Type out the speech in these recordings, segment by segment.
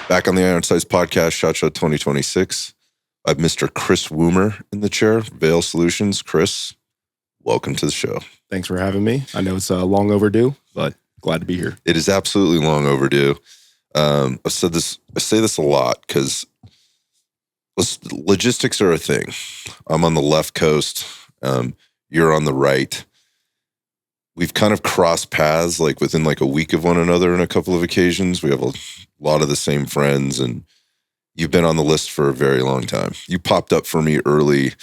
Back on the Iron Sights podcast, SHOT Show 2026. I have Mr. Chris Woomer in the chair, Veil Solutions. Chris, welcome to the show. Thanks for having me. I know it's long overdue, but glad to be here. It is absolutely long overdue. I say this a lot because logistics are a thing. I'm on the left coast. You're on the right. We've kind of crossed paths like within like a week of one another on a couple of occasions. We have a lot of the same friends, and you've been on the list for a very long time. You popped up for me early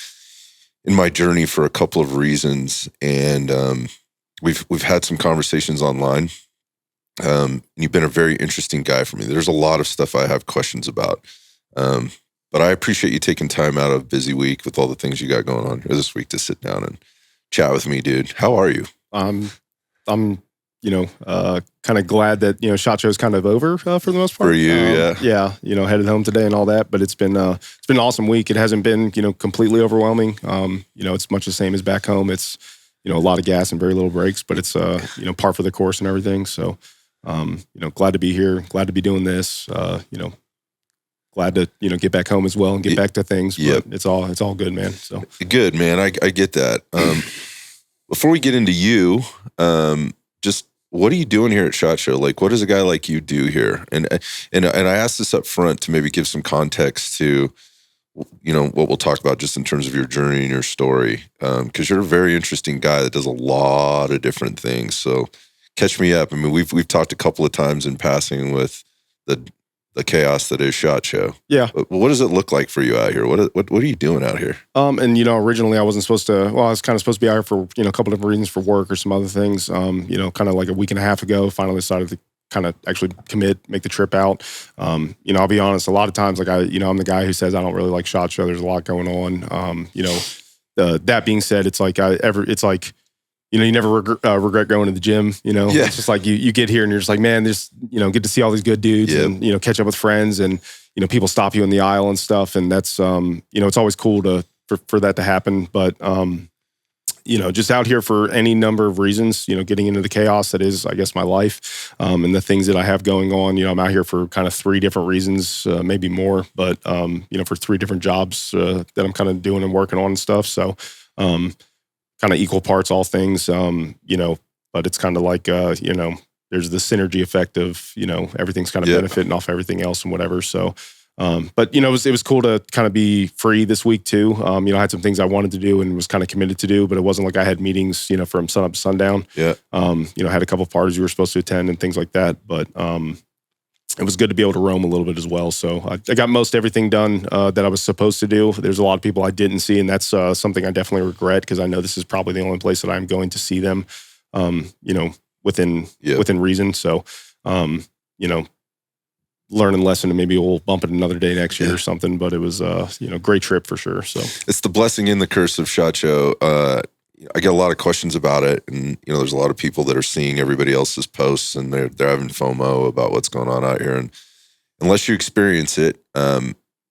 in my journey for a couple of reasons, and we've had some conversations online. You've been a very interesting guy for me. There's a lot of stuff I have questions about, but I appreciate you taking time out of a busy week with all the things you got going on here this week to sit down and chat with me, dude. How are you? I'm kind of glad that, SHOT Show's kind of over for the most part. For you, yeah. Yeah, headed home today and all that, but it's been an awesome week. It hasn't been, completely overwhelming. It's much the same as back home. It's, a lot of gas and very little breaks, but it's, par for the course and everything. So, glad to be here, glad to be doing this, glad to, get back home as well and get back to things. But it's all good, man. So good, man. I get that. Before we get into you, just what are you doing here at SHOT Show? Like, what does a guy like you do here? And I asked this up front to maybe give some context to, what we'll talk about just in terms of your journey and your story, because you're a very interesting guy that does a lot of different things. So catch me up. I mean, we've talked a couple of times in passing with the chaos that is SHOT Show. Yeah. But what does it look like for you out here? What are you doing out here? Originally I wasn't supposed to, I was kind of supposed to be out here for, a couple of reasons for work or some other things. Kind of like a week and a half ago, finally decided to kind of actually make the trip out. I'll be honest, a lot of times, like I'm the guy who says I don't really like SHOT Show. There's a lot going on. That being said, it's like, you never regret going to the gym, Yeah. It's just like you get here and you're just like, man, there's, get to see all these good dudes and, catch up with friends and, people stop you in the aisle and stuff. And that's, it's always cool for that to happen. But, just out here for any number of reasons, getting into the chaos that is, I guess, my life and the things that I have going on. I'm out here for kind of 3 different reasons, maybe more, but, for 3 different jobs that I'm kind of doing and working on and stuff. So, kind of equal parts, all things, but it's kind of like, there's the synergy effect of, everything's kind of benefiting off everything else and whatever. So, but, it was cool to kind of be free this week too. I had some things I wanted to do and was kind of committed to do, but it wasn't like I had meetings, from sun up to sundown. Yeah. I had a couple of parties you were supposed to attend and things like that, but, it was good to be able to roam a little bit as well. So I got most everything done that I was supposed to do. There's a lot of people I didn't see, and that's something I definitely regret because I know this is probably the only place that I'm going to see them, within reason. So, learning lesson, and maybe we'll bump it another day next year or something. But it was, great trip for sure. So it's the blessing and the curse of SHOT Show. I get a lot of questions about it, and there's a lot of people that are seeing everybody else's posts, and they're having FOMO about what's going on out here. And unless you experience it,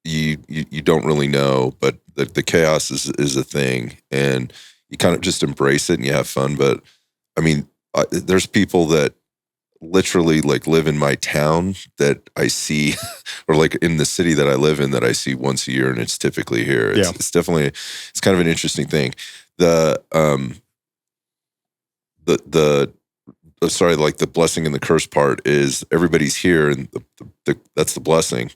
you don't really know. But the chaos is a thing, and you kind of just embrace it and you have fun. But I mean, there's people that literally like live in my town that I see, or like in the city that I live in that I see once a year, and it's typically here. It's definitely, it's kind of an interesting thing. The blessing and the curse part is everybody's here, and that's the blessing,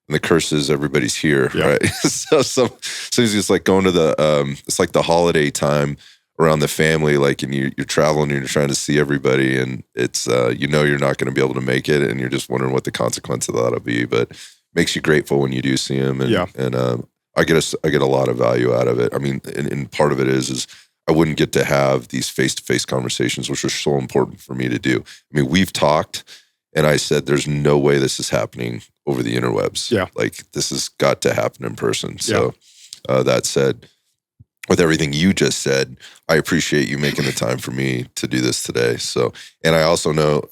and the curse is everybody's here, right? So it's just like going to it's like the holiday time around the family, like, and you're traveling and you're trying to see everybody, and it's you're not going to be able to make it, and you're just wondering what the consequence of that'll be, but makes you grateful when you do see them, and I get a lot of value out of it. I mean, and part of it is I wouldn't get to have these face-to-face conversations, which are so important for me to do. I mean, we've talked, and I said, there's no way this is happening over the interwebs. Yeah. Like, this has got to happen in person. So that said, with everything you just said, I appreciate you making the time for me to do this today. So, and I also know,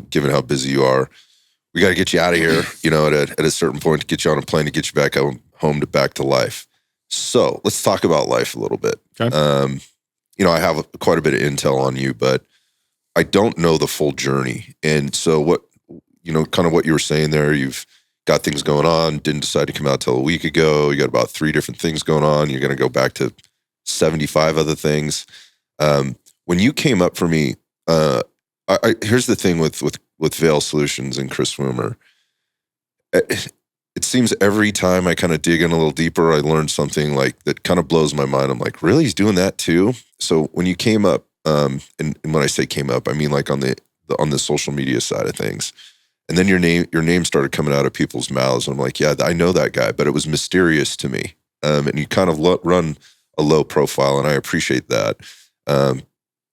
given how busy you are, we got to get you out of here, at a certain point, to get you on a plane, to get you back home back to life. So let's talk about life a little bit. Okay. I have quite a bit of intel on you, but I don't know the full journey. And so kind of what you were saying there, you've got things going on, didn't decide to come out till a week ago. You got about 3 different things going on. You're going to go back to 75 other things. When you came up for me, here's the thing with Veil Solutions and Chris Woomer. It seems every time I kind of dig in a little deeper, I learn something like that kind of blows my mind. I'm like, really? He's doing that too? So when you came up, and when I say came up, I mean like on the social media side of things. And then your name started coming out of people's mouths. And I'm like, yeah, I know that guy, but it was mysterious to me. And you kind of run a low profile, and I appreciate that.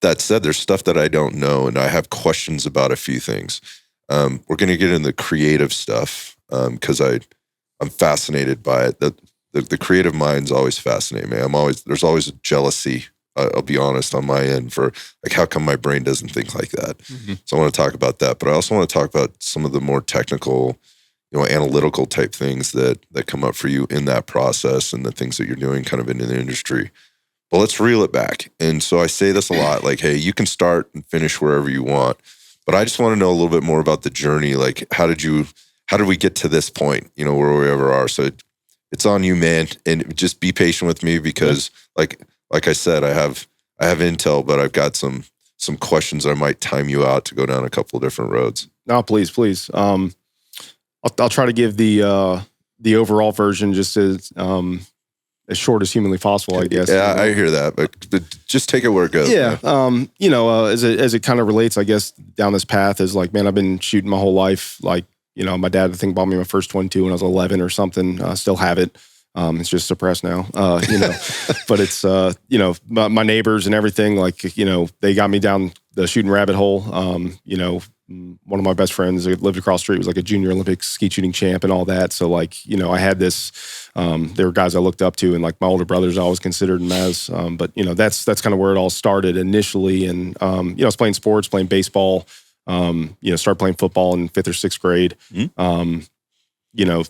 That said, there's stuff that I don't know, and I have questions about a few things. We're going to get into creative stuff because I'm fascinated by it. The creative mind's always fascinating me. There's always a jealousy. I'll be honest on my end for like how come my brain doesn't think like that. Mm-hmm. So I want to talk about that, but I also want to talk about some of the more technical, analytical type things that come up for you in that process and the things that you're doing kind of in the industry. Well, let's reel it back. And so I say this a lot, like, hey, you can start and finish wherever you want, but I just want to know a little bit more about the journey. Like, how did we get to this point, where we ever are? So it's on you, man. And just be patient with me because like I said, I have intel, but I've got some questions I might time you out to go down a couple of different roads. No, please. I'll try to give the overall version just as short as humanly possible, I guess. Yeah, I hear that, but just take it where it goes. Yeah, as it kind of relates, I guess, down this path is like, man, I've been shooting my whole life. Like, my dad, I think, bought me my first 22 when I was 11 or something. I still have it. It's just suppressed now, but it's, my neighbors and everything, like, they got me down the shooting rabbit hole. One of my best friends that lived across the street was like a junior Olympic skeet shooting champ and all that. So like, I had this, there were guys I looked up to, and like my older brothers I always considered them as, but that's kind of where it all started initially. And, I was playing sports, playing baseball, started playing football in 5th or 6th grade. Mm-hmm.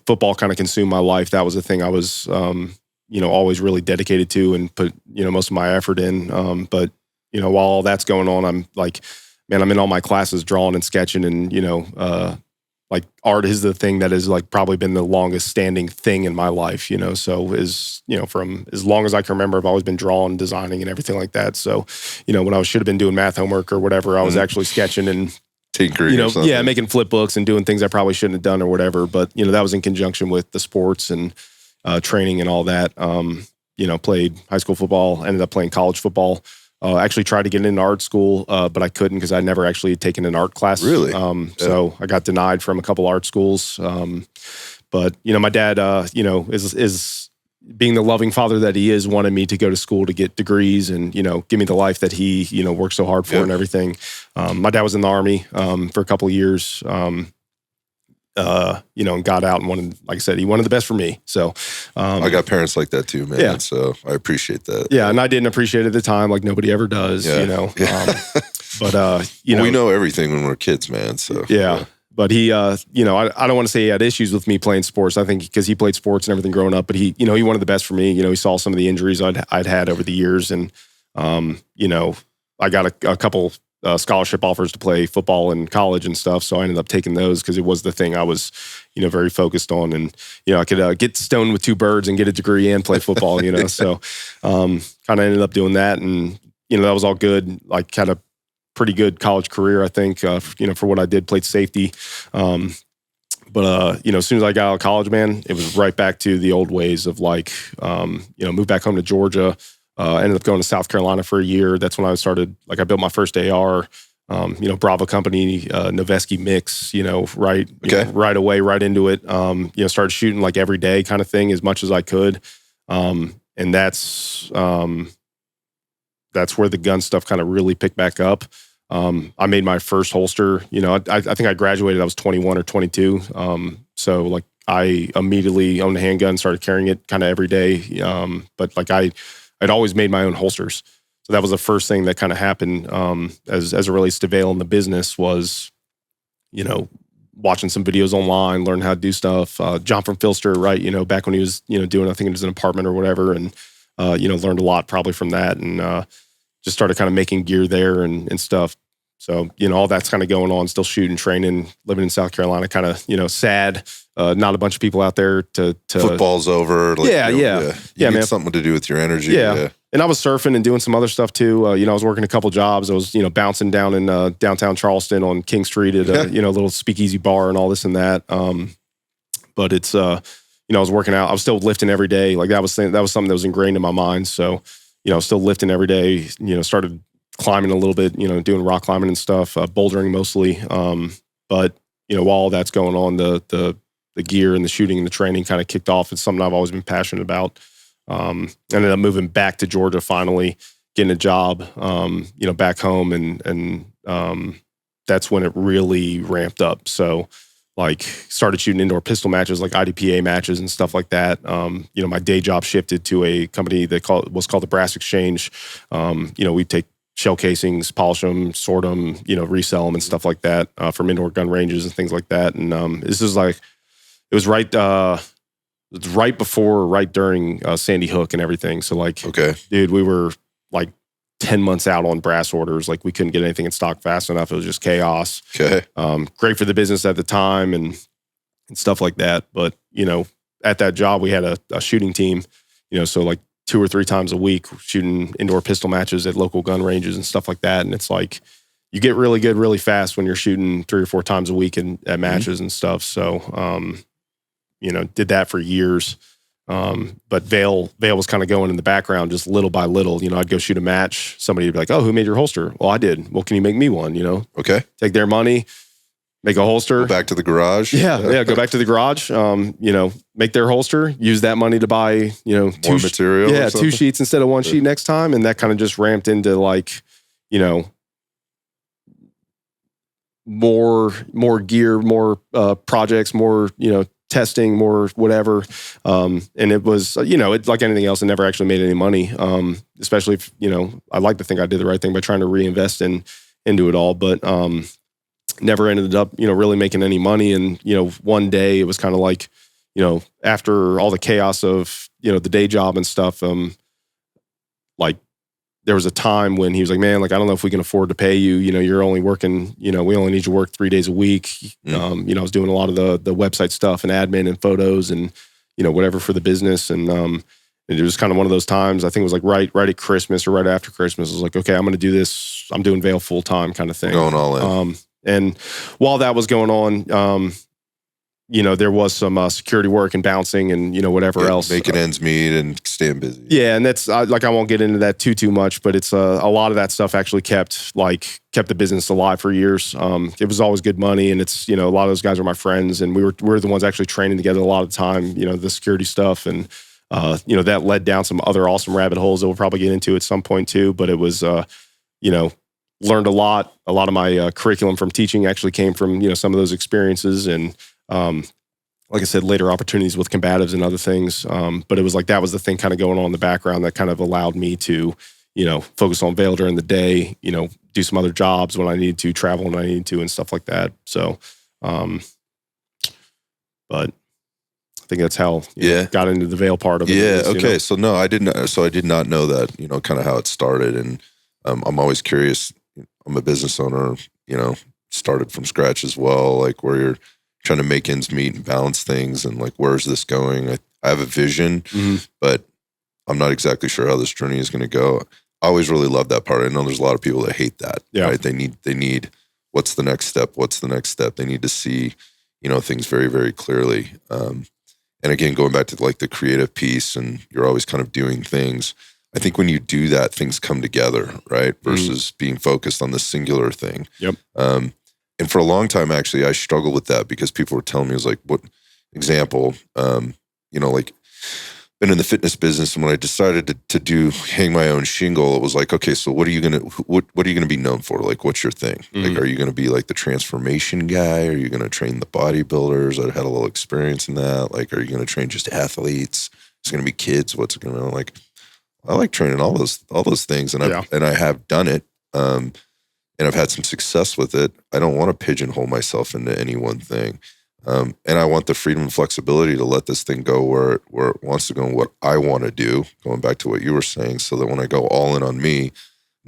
Football kind of consumed my life. That was the thing I was, always really dedicated to and put, most of my effort in. But, while all that's going on, I'm like, man, I'm in all my classes drawing and sketching and, like art is the thing that has like probably been the longest standing thing in my life, so from as long as I can remember, I've always been drawing, designing and everything like that. So, when I should have been doing math homework or whatever, I was actually sketching and tinkering or something. Yeah, making flip books and doing things I probably shouldn't have done or whatever. But, that was in conjunction with the sports and training and all that. Played high school football, ended up playing college football. Actually tried to get into art school, but I couldn't because I'd never actually taken an art class. Really? So I got denied from a couple art schools. But, my dad, is being the loving father that he is, wanted me to go to school to get degrees and, give me the life that he, worked so hard for and everything. My dad was in the Army for a couple of years, and got out and wanted, like I said, he wanted the best for me. So I got parents like that too, man. Yeah. So I appreciate that. Yeah, and I didn't appreciate it at the time, like nobody ever does, but we know everything when we're kids, man. So yeah. But he, I don't want to say he had issues with me playing sports. I think because he played sports and everything growing up, but he wanted the best for me. He saw some of the injuries I'd had over the years, and I got a couple scholarship offers to play football in college and stuff. So I ended up taking those because it was the thing I was, very focused on, and I could get stoned with 2 birds and get a degree and play football. So kind of ended up doing that, and that was all good. Like kind of pretty good college career, I think, for what I did, played safety. But as soon as I got out of college, man, it was right back to the old ways of like, moved back home to Georgia, ended up going to South Carolina for a year. That's when I started, like I built my first AR, Bravo Company, Noveski mix, right away, right into it. Started shooting like every day kind of thing as much as I could. And that's where the gun stuff kind of really picked back up. I made my first holster, I think I graduated, I was 21 or 22. So like I immediately owned a handgun, started carrying it kind of every day. But like I'd always made my own holsters. So that was the first thing that kind of happened as it relates to Vail in the business was, watching some videos online, learn how to do stuff. John from Filster, right, back when he was, doing, I think it was an apartment or whatever. And, learned a lot probably from that and just started kind of making gear there and stuff. So, all that's kind of going on, still shooting, training, living in South Carolina, kind of, sad. Not a bunch of people out there to football's over. Like, yeah, you need man. something to do with your energy. Yeah. And I was surfing and doing some other stuff too. I was working a couple jobs. I was, bouncing down in downtown Charleston on King Street at a, little speakeasy bar and all this and that. But it's, I was working out. I was still lifting every day. Like that was something that was ingrained in my mind. So, still lifting every day. Started climbing a little bit. Doing rock climbing and stuff, bouldering mostly. But while all that's going on, the gear and the shooting and the training kind of kicked off. It's something I've always been passionate about. Ended up moving back to Georgia, finally getting a job, back home. And that's when it really ramped up. So like started shooting indoor pistol matches, like IDPA matches and stuff like that. My day job shifted to a company that was called the Brass Exchange. We take shell casings, polish them, sort them, resell them and stuff like that, from indoor gun ranges and things like that. And, this is like, it was right before, right during Sandy Hook and everything. So like, okay, dude, we were like 10 months out on brass orders. Like we couldn't get anything in stock fast enough. It was just chaos. Okay. Great for the business at the time and stuff like that. But, at that job, we had a shooting team, so like 2 or 3 times a week shooting indoor pistol matches at local gun ranges and stuff like that. And it's like, you get really good really fast when you're shooting 3 or 4 times a week at matches and stuff. So, did that for years. But Vail was kind of going in the background just little by little. I'd go shoot a match. Somebody would be like, "Oh, who made your holster?" Well, I did. Well, can you make me one? Okay. Take their money, make a holster. Go back to the garage. Yeah. Go back to the garage. Make their holster. Use that money to buy, more material. Yeah, 2 sheets instead of 1 sheet next time. And that kind of just ramped into like, more gear, more projects, more testing, more whatever. And it was, it, like anything else, it never actually made any money. Especially if, I like to think I did the right thing by trying to reinvest into it all, but never ended up, really making any money. And, one day it was kind of like, after all the chaos of, the day job and stuff, like there was a time when he was like, "Man, like, I don't know if we can afford to pay you. You're only working, we only need you to work 3 days a week." I was doing a lot of the website stuff and admin and photos and, whatever for the business. And it was kind of one of those times, I think it was like right at Christmas or right after Christmas. I was like, okay, I'm going to do this. I'm doing Vail full time kind of thing. Going all in. And while that was going on, there was some security work and bouncing and, whatever else. Making ends meet and staying busy. Yeah. And that's I won't get into that too much, but it's a lot of that stuff actually kept the business alive for years. It was always good money. And it's, a lot of those guys are my friends and we were the ones actually training together a lot of the time, the security stuff. And, that led down some other awesome rabbit holes that we'll probably get into at some point too. But it was, learned a lot. A lot of my curriculum from teaching actually came from, some of those experiences and, like I said, later opportunities with combatives and other things. But it was like, that was the thing kind of going on in the background that kind of allowed me to, focus on Vail during the day, do some other jobs when I needed to, travel when I needed to and stuff like that. So, but I think that's how got into the Vail part of it. Yeah. Okay. So no, I didn't. So I did not know that, kind of how it started. And I'm always curious. I'm a business owner, started from scratch as well, like where you're trying to make ends meet and balance things and like, where's this going? I have a vision, but I'm not exactly sure how this journey is going to go. I always really love that part. I know there's a lot of people that hate that, right? They need, what's the next step? What's the next step? They need to see, things very, very clearly. And again, going back to like the creative piece and you're always kind of doing things. I think when you do that, things come together, right? Versus being focused on the singular thing. Yep. And for a long time, actually, I struggled with that because people were telling me, it was like, what example, like been in the fitness business. And when I decided to hang my own shingle, it was like, okay, so what are you going to be known for? Like, what's your thing? Like, are you going to be like the transformation guy? Are you going to train the bodybuilders? I had a little experience in that. Like, are you going to train just athletes? It's going to be kids. What's it going to be like? I like training all those things. And I have done it. And I've had some success with it. I don't want to pigeonhole myself into any one thing. And I want the freedom and flexibility to let this thing go where it wants to go and what I want to do, going back to what you were saying, so that when I go all in on me, I'm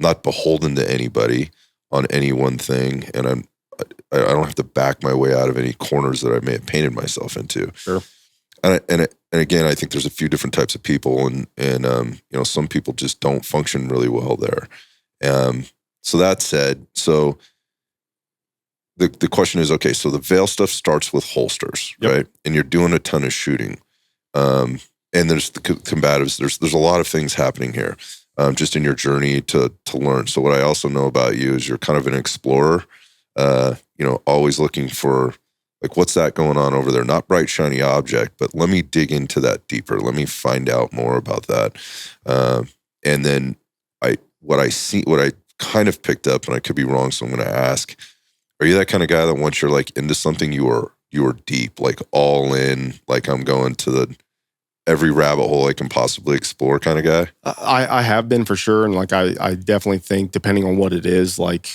not beholden to anybody. on any one thing, and I don't have to back my way out of any corners that I may have painted myself into. Sure. And again, I think there's a few different types of people, and some people just don't function really well there. So that said, so the question is, okay, so the veil stuff starts with holsters, right? And you're doing a ton of shooting. And there's the combatives. There's a lot of things happening here, just in your journey to learn. So what I also know about you is you're kind of an explorer, always looking for, like, what's that going on over there? Not bright, shiny object, but let me dig into that deeper. Let me find out more about that. And then what I kind of picked up, and I could be wrong, so I'm going to ask, are you that kind of guy that once you're like into something, you are deep, like all in, like I'm going to every rabbit hole I can possibly explore kind of guy? I have been, for sure. And like, I definitely think, depending on what it is, like,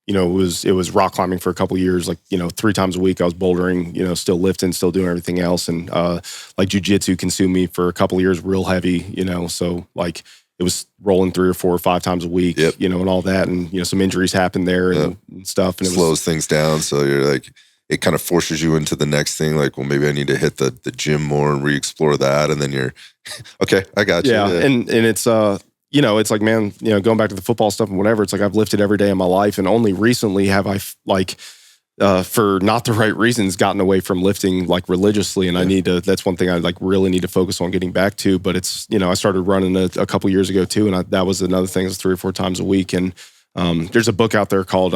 it was rock climbing for a couple of years, like, 3 times a week I was bouldering, still lifting, still doing everything else. And like jiu-jitsu consumed me for a couple of years real heavy, so like it was rolling 3 or 4 or 5 times a week, and all that. And, some injuries happened there and stuff. And it slows things down. So you're like, it kind of forces you into the next thing. Like, well, maybe I need to hit the gym more and re-explore that. And then you're, okay, I got you. Yeah. And it's, it's like, man, going back to the football stuff and whatever, it's like I've lifted every day of my life. And only recently have I, for not the right reasons, gotten away from lifting like religiously. And that's one thing I like really need to focus on getting back to. But it's, I started running a couple years ago too. And that was another thing. It's 3 or 4 times a week. And there's a book out there called,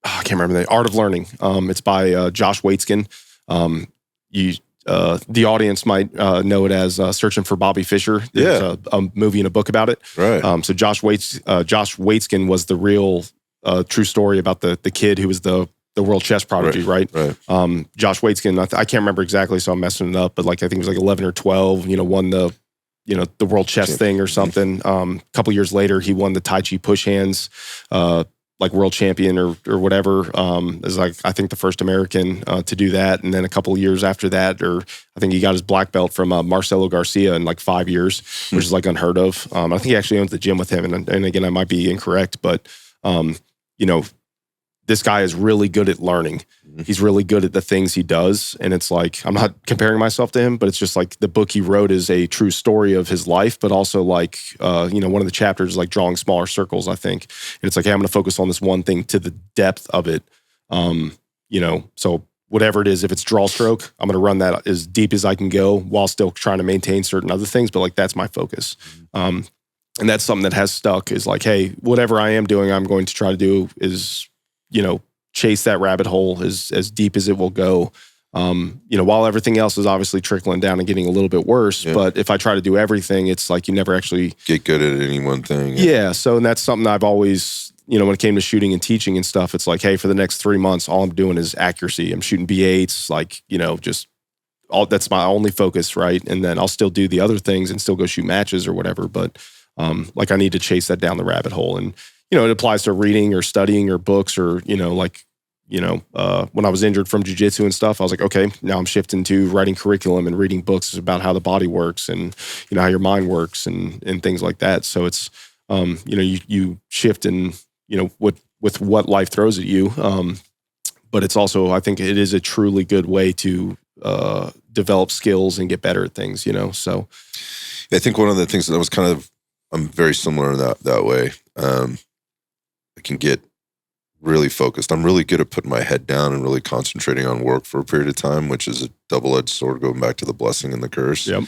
I can't remember the Art of Learning. It's by Josh Waitzkin. The audience might know it as Searching for Bobby Fischer. There's a movie and a book about it. Right. So Josh Waitzkin was the real true story about the kid who was the world chess prodigy, right? Josh Waitzkin, I can't remember exactly, so I'm messing it up, but like I think it was like 11 or 12, won the world chess thing or something. A couple years later, he won the Tai Chi push hands, like world champion or whatever. Is like, I think, the first American to do that. And then a couple of years after that, or I think he got his black belt from Marcelo Garcia in like 5 years, which is like unheard of. I think he actually owns the gym with him. And again, I might be incorrect, but this guy is really good at learning. He's really good at the things he does. And it's like, I'm not comparing myself to him, but it's just like the book he wrote is a true story of his life, but also like, one of the chapters is like drawing smaller circles, I think. And it's like, hey, I'm going to focus on this one thing to the depth of it. So whatever it is, if it's draw stroke, I'm going to run that as deep as I can go while still trying to maintain certain other things. But like, that's my focus. And that's something that has stuck, is like, hey, whatever I am doing, I'm going to try to do is, chase that rabbit hole as deep as it will go. While everything else is obviously trickling down and getting a little bit worse, but if I try to do everything, it's like you never actually get good at any one thing. Yeah. So, and that's something I've always, when it came to shooting and teaching and stuff, it's like, hey, for the next 3 months, all I'm doing is accuracy. I'm shooting B8s, like, that's my only focus, right? And then I'll still do the other things and still go shoot matches or whatever. But like I need to chase that down the rabbit hole. And, it applies to reading or studying or books or, when I was injured from jiu-jitsu and stuff, I was like, okay, now I'm shifting to writing curriculum and reading books about how the body works and, how your mind works and things like that. So it's, you shift in, with what life throws at you. But it's also, I think it is a truly good way to develop skills and get better at things, so. I think one of the things that was I'm very similar in that way. I can get really focused. I'm really good at putting my head down and really concentrating on work for a period of time, which is a double-edged sword, going back to the blessing and the curse. Yep.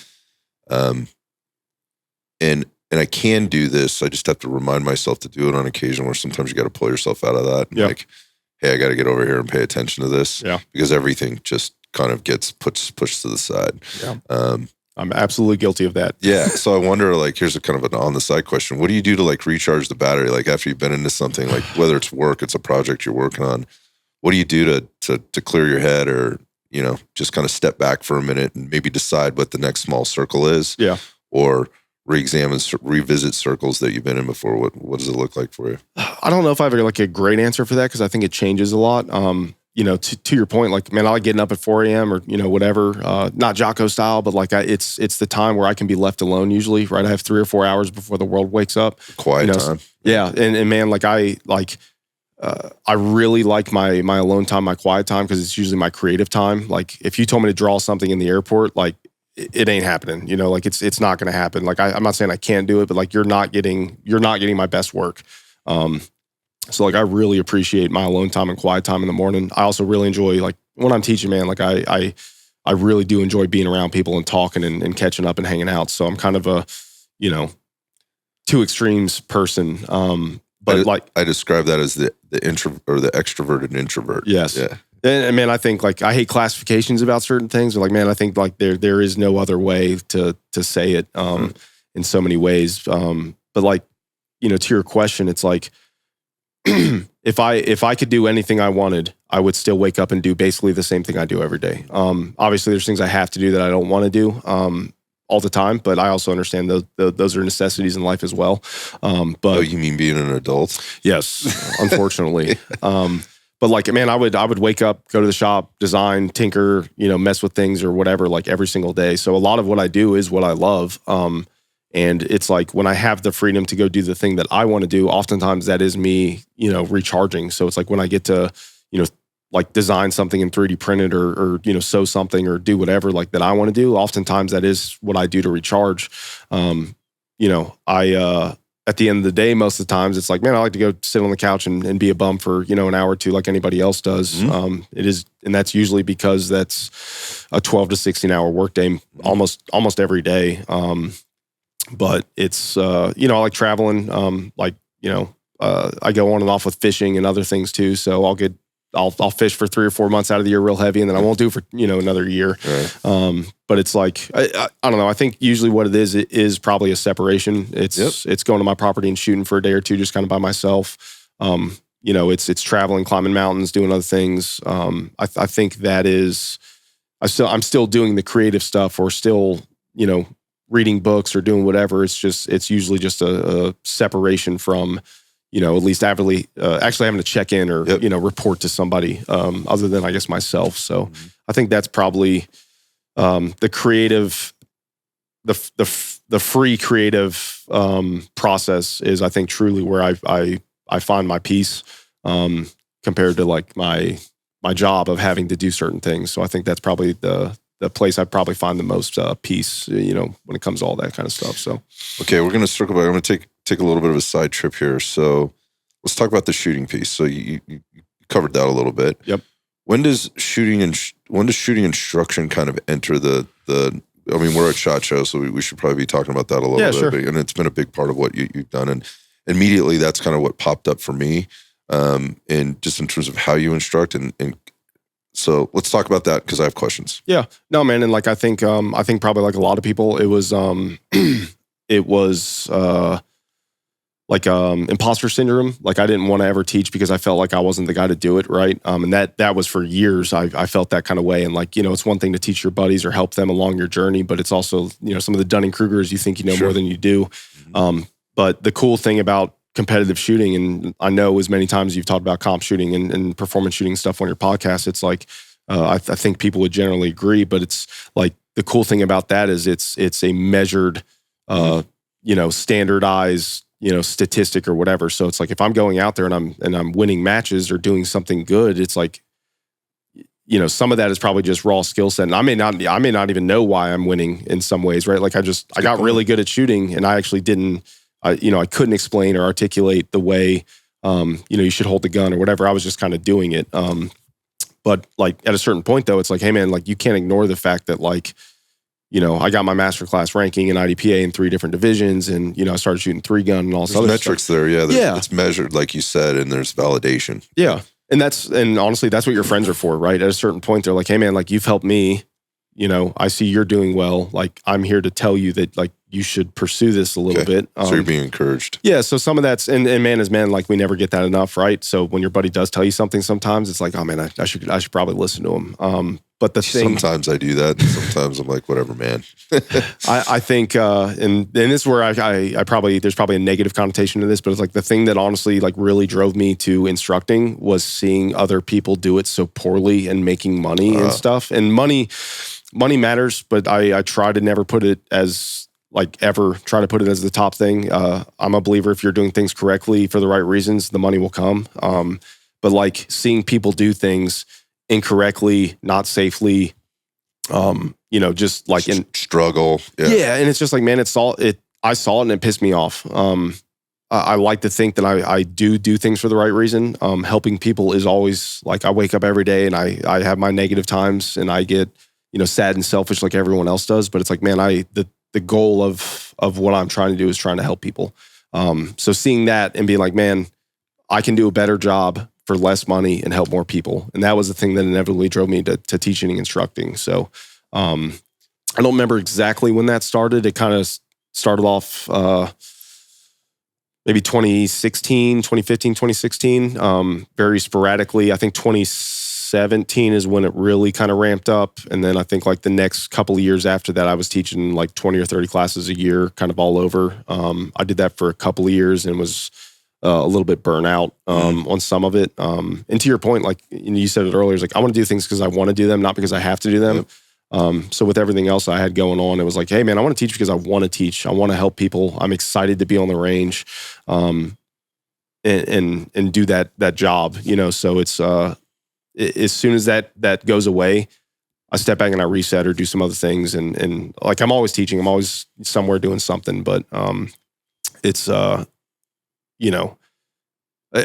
And I can do this. I just have to remind myself to do it on occasion, where sometimes you got to pull yourself out of that. And like, hey, I got to get over here and pay attention to this. Yeah. Because everything just kind of gets pushed to the side. Yeah. I'm absolutely guilty of that. Yeah. So I wonder, like, here's a kind of an on the side question. What do you do to like recharge the battery? Like after you've been into something, like whether it's work, it's a project you're working on, what do you do to clear your head, or, just kind of step back for a minute and maybe decide what the next small circle is? Yeah. Or revisit circles that you've been in before. What does it look like for you? I don't know if I have like a great answer for that, because I think it changes a lot. to your point, like, man, I like getting up at 4 a.m. or, whatever, not Jocko style, but like it's the time where I can be left alone usually, right? I have 3 or 4 hours before the world wakes up. Quiet time. Yeah. And man, like I really like my alone time, my quiet time, because it's usually my creative time. Like if you told me to draw something in the airport, like it ain't happening, like it's not going to happen. Like I'm not saying I can't do it, but like you're not getting my best work. So like I really appreciate my alone time and quiet time in the morning. I also really enjoy, like when I'm teaching, man, like I really do enjoy being around people and talking and catching up and hanging out. So I'm kind of a, two extremes person. But I describe that as the introvert or the extroverted introvert. Yes. Yeah. And man, I think like I hate classifications about certain things. But like, man, I think like there is no other way to say it in so many ways. But like, to your question, it's like, if I could do anything I wanted, I would still wake up and do basically the same thing I do every day. Obviously, there's things I have to do that I don't want to do all the time, but I also understand those are necessities in life as well. But you mean being an adult? Yes, unfortunately. But like, man, I would wake up, go to the shop, design, tinker, mess with things or whatever, like every single day. So a lot of what I do is what I love. And it's like when I have the freedom to go do the thing that I want to do, oftentimes that is me, recharging. So it's like when I get to, like design something in 3D printed or sew something or do whatever like that I want to do. Oftentimes that is what I do to recharge. At the end of the day, most of the times it's like, man, I like to go sit on the couch and be a bum for, an hour or two like anybody else does. Mm-hmm. It is, and that's usually because that's a 12 to 16 hour workday almost every day. But it's, I like traveling, I go on and off with fishing and other things too. So I'll fish for 3 or 4 months out of the year real heavy, and then I won't do for, another year. Right. But it's like, I don't know. I think usually what it is probably a separation. It's going to my property and shooting for a day or two, just kind of by myself. It's traveling, climbing mountains, doing other things. I think that is, I'm still doing the creative stuff or still, reading books or doing whatever. It's usually just a separation from, at least actually having to check in or, report to somebody other than, I guess, myself. So I think that's probably the creative, the free creative process is, I think, truly where I find my peace compared to like my job of having to do certain things. So I think that's probably the place I probably find the most peace, when it comes to all that kind of stuff. So, okay, we're going to circle back. I'm going to take a little bit of a side trip here. So let's talk about the shooting piece. So you covered that a little bit. Yep. When does shooting instruction kind of enter the? I mean, we're at SHOT Show, so we should probably be talking about that a little bit. Sure. And it's been a big part of what you've done. And immediately, that's kind of what popped up for me, and just in terms of how you instruct and so let's talk about that because I have questions. Yeah, no, man, and like I think probably like a lot of people, it was like imposter syndrome. Like I didn't want to ever teach because I felt like I wasn't the guy to do it, right? And that was for years. I felt that kind of way, and like it's one thing to teach your buddies or help them along your journey, but it's also some of the Dunning-Krugers you think you know more than you do. But the cool thing about competitive shooting, and I know as many times you've talked about comp shooting and performance shooting stuff on your podcast, it's like I think people would generally agree, but it's like the cool thing about that is it's a measured, standardized, statistic or whatever. So it's like if I'm going out there and I'm winning matches or doing something good, it's like some of that is probably just raw skill set, and I may not even know why I'm winning in some ways, right? Like I got really good at shooting, and I actually didn't. I couldn't explain or articulate the way, you should hold the gun or whatever. I was just kind of doing it. But like at a certain point though, it's like, hey man, like you can't ignore the fact that like, I got my masterclass ranking in IDPA in 3 different divisions, and I started shooting 3-gun and all this other metrics stuff. there, yeah. It's measured, like you said, and there's validation. Yeah, and honestly, that's what your friends are for, right? At a certain point, they're like, hey man, like you've helped me. I see you're doing well. Like I'm here to tell you that like you should pursue this a little bit. So you're being encouraged. Yeah. So some of that's, and man is man, like we never get that enough, right? So when your buddy does tell you something, sometimes it's like, oh man, I should probably listen to him. But the thing, sometimes I do that. Sometimes I'm like, whatever, man. I think, and this is where I probably, there's probably a negative connotation to this, but it's like the thing that honestly like really drove me to instructing was seeing other people do it so poorly and making money and stuff. And money matters, but I try to never put it as like ever try to put it as the top thing. I'm a believer if you're doing things correctly for the right reasons, the money will come. But like seeing people do things incorrectly, not safely, just like in struggle. Yeah. And it's just like, man, I saw it and it pissed me off. I like to think that I do things for the right reason. Helping people is always like, I wake up every day and I have my negative times and I get, sad and selfish like everyone else does. But it's like, man, the goal of what I'm trying to do is trying to help people. So seeing that and being like, man, I can do a better job for less money and help more people. And that was the thing that inevitably drove me to teaching and instructing. So I don't remember exactly when that started. It kind of started off maybe 2015, 2016, very sporadically. I think 2017 is when it really kind of ramped up. And then I think like the next couple of years after that, I was teaching like 20 or 30 classes a year, kind of all over. I did that for a couple of years and was a little bit burnout on some of it. And to your point, like you said it earlier, it's like I want to do things because I want to do them, not because I have to do them. Yep. So with everything else I had going on, it was like, hey man, I want to teach because I want to teach. I want to help people. I'm excited to be on the range and do that job, So it's as soon as that goes away, I step back and I reset or do some other things. And like I'm always teaching, I'm always somewhere doing something, but it's I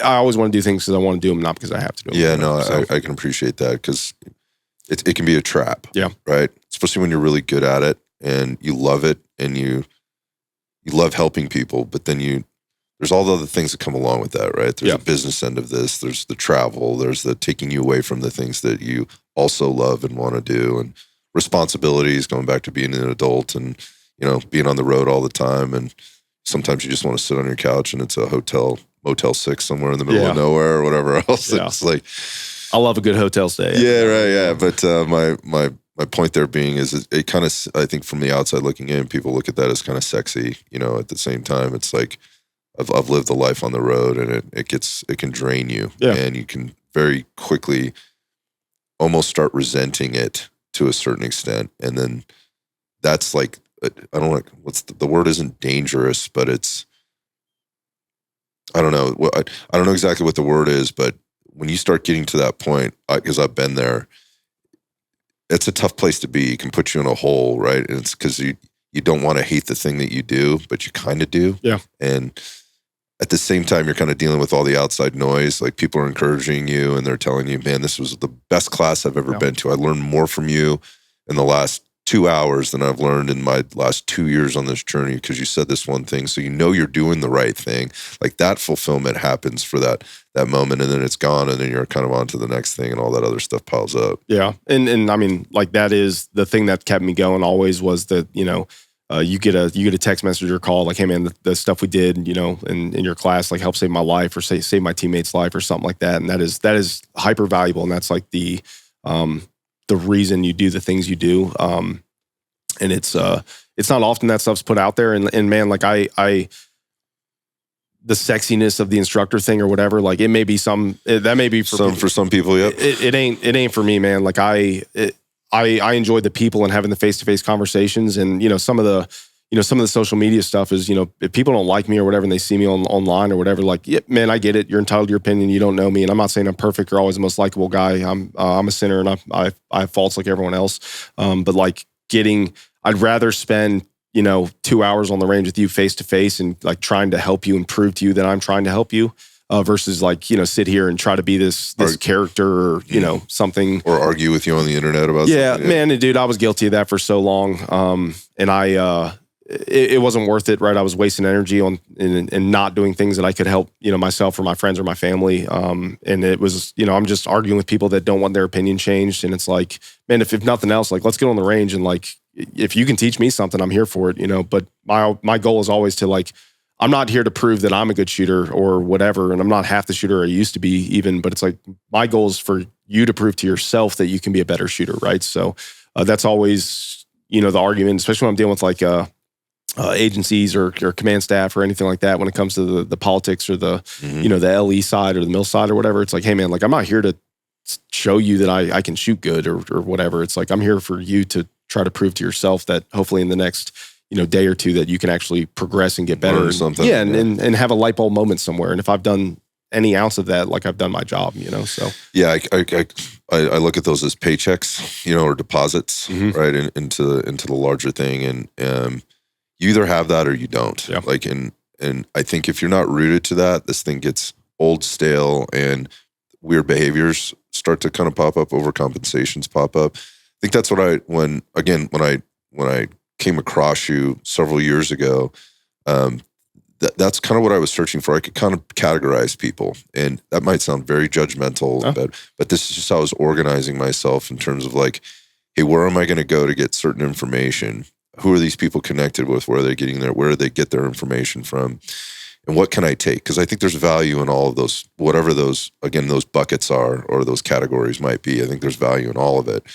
always want to do things because I want to do them, not because I have to do them. Yeah, no, so. I can appreciate that because it can be a trap. Yeah. Right? Especially when you're really good at it and you love it and you love helping people, but then there's all the other things that come along with that, right? There's a business end of this. There's the travel. There's the taking you away from the things that you also love and want to do, and responsibilities, going back to being an adult and, being on the road all the time. And sometimes you just want to sit on your couch and it's a Motel 6 somewhere in the middle of nowhere or whatever else. Yeah. It's like, I love a good hotel stay. Yeah, right. Yeah. But my point there being is it kind of, I think from the outside looking in, people look at that as kind of sexy, at the same time, it's like, I've lived a life on the road and it can drain you and you can very quickly almost start resenting it to a certain extent. And then that's like, I don't like the word isn't dangerous, but it's, I don't know. I don't know exactly what the word is, but when you start getting to that point, because I've been there, it's a tough place to be. It can put you in a hole, right? And it's because you don't want to hate the thing that you do, but you kind of do. Yeah. And at the same time, you're kind of dealing with all the outside noise. Like people are encouraging you and they're telling you, man, this was the best class I've ever been to. I learned more from you in the last 2 hours than I've learned in my last 2 years on this journey because you said this one thing. So you're doing the right thing. Like that fulfillment happens for that moment, and then it's gone, and then you're kind of on to the next thing and all that other stuff piles up. Yeah. And I mean, like that is the thing that kept me going always was that, you get a text message or call like, hey man, the stuff we did, in your class, like help save my life or save my teammate's life or something like that. And that is hyper valuable. And that's like the reason you do the things you do. And it's not often that stuff's put out there. And man, like the sexiness of the instructor thing or whatever, like it may be that may be for some people. Yep. It ain't for me, man. Like I enjoy the people and having the face-to-face conversations, and some of the social media stuff is, if people don't like me or whatever and they see me online or whatever, like, yeah, man, I get it. You're entitled to your opinion. You don't know me. And I'm not saying I'm perfect or always the most likable guy. I'm a sinner and I have faults like everyone else. But like I'd rather spend, 2 hours on the range with you face-to-face and like trying to help you and prove to you that I'm trying to help you. Versus like, sit here and try to be this character or, something. Or argue with you on the internet about something. Yeah, man, dude, I was guilty of that for so long. And it wasn't worth it, right? I was wasting energy on and not doing things that I could help, myself or my friends or my family. And it was, I'm just arguing with people that don't want their opinion changed. And it's like, man, if nothing else, like, let's get on the range and like, if you can teach me something, I'm here for it, but my goal is always to like, I'm not here to prove that I'm a good shooter or whatever. And I'm not half the shooter I used to be even, but it's like, my goal is for you to prove to yourself that you can be a better shooter. Right. So that's always, the argument, especially when I'm dealing with like, agencies or command staff or anything like that when it comes to the politics or the the LE side or the mill side or whatever. It's like, hey man, like I'm not here to show you that I can shoot good or whatever. It's like I'm here for you to try to prove to yourself that hopefully in the next day or two that you can actually progress and get better. Learn something. Yeah, and have a light bulb moment somewhere. And if I've done any ounce of that, like I've done my job, so. Yeah, I look at those as paychecks, or deposits, right, into the larger thing. And you either have that or you don't. Yeah. Like, and I think if you're not rooted to that, this thing gets old, stale, and weird behaviors start to kind of pop up, overcompensations pop up. I think that's what when I came across you several years ago, that's kind of what I was searching for. I could kind of categorize people, and that might sound very judgmental, but this is just how I was organizing myself in terms of like, hey, where am I going to go to get certain information? Who are these people connected with? Where are they getting where do they get their information from? And what can I take? Because I think there's value in all of those, whatever those buckets are or those categories might be. I think there's value in all of it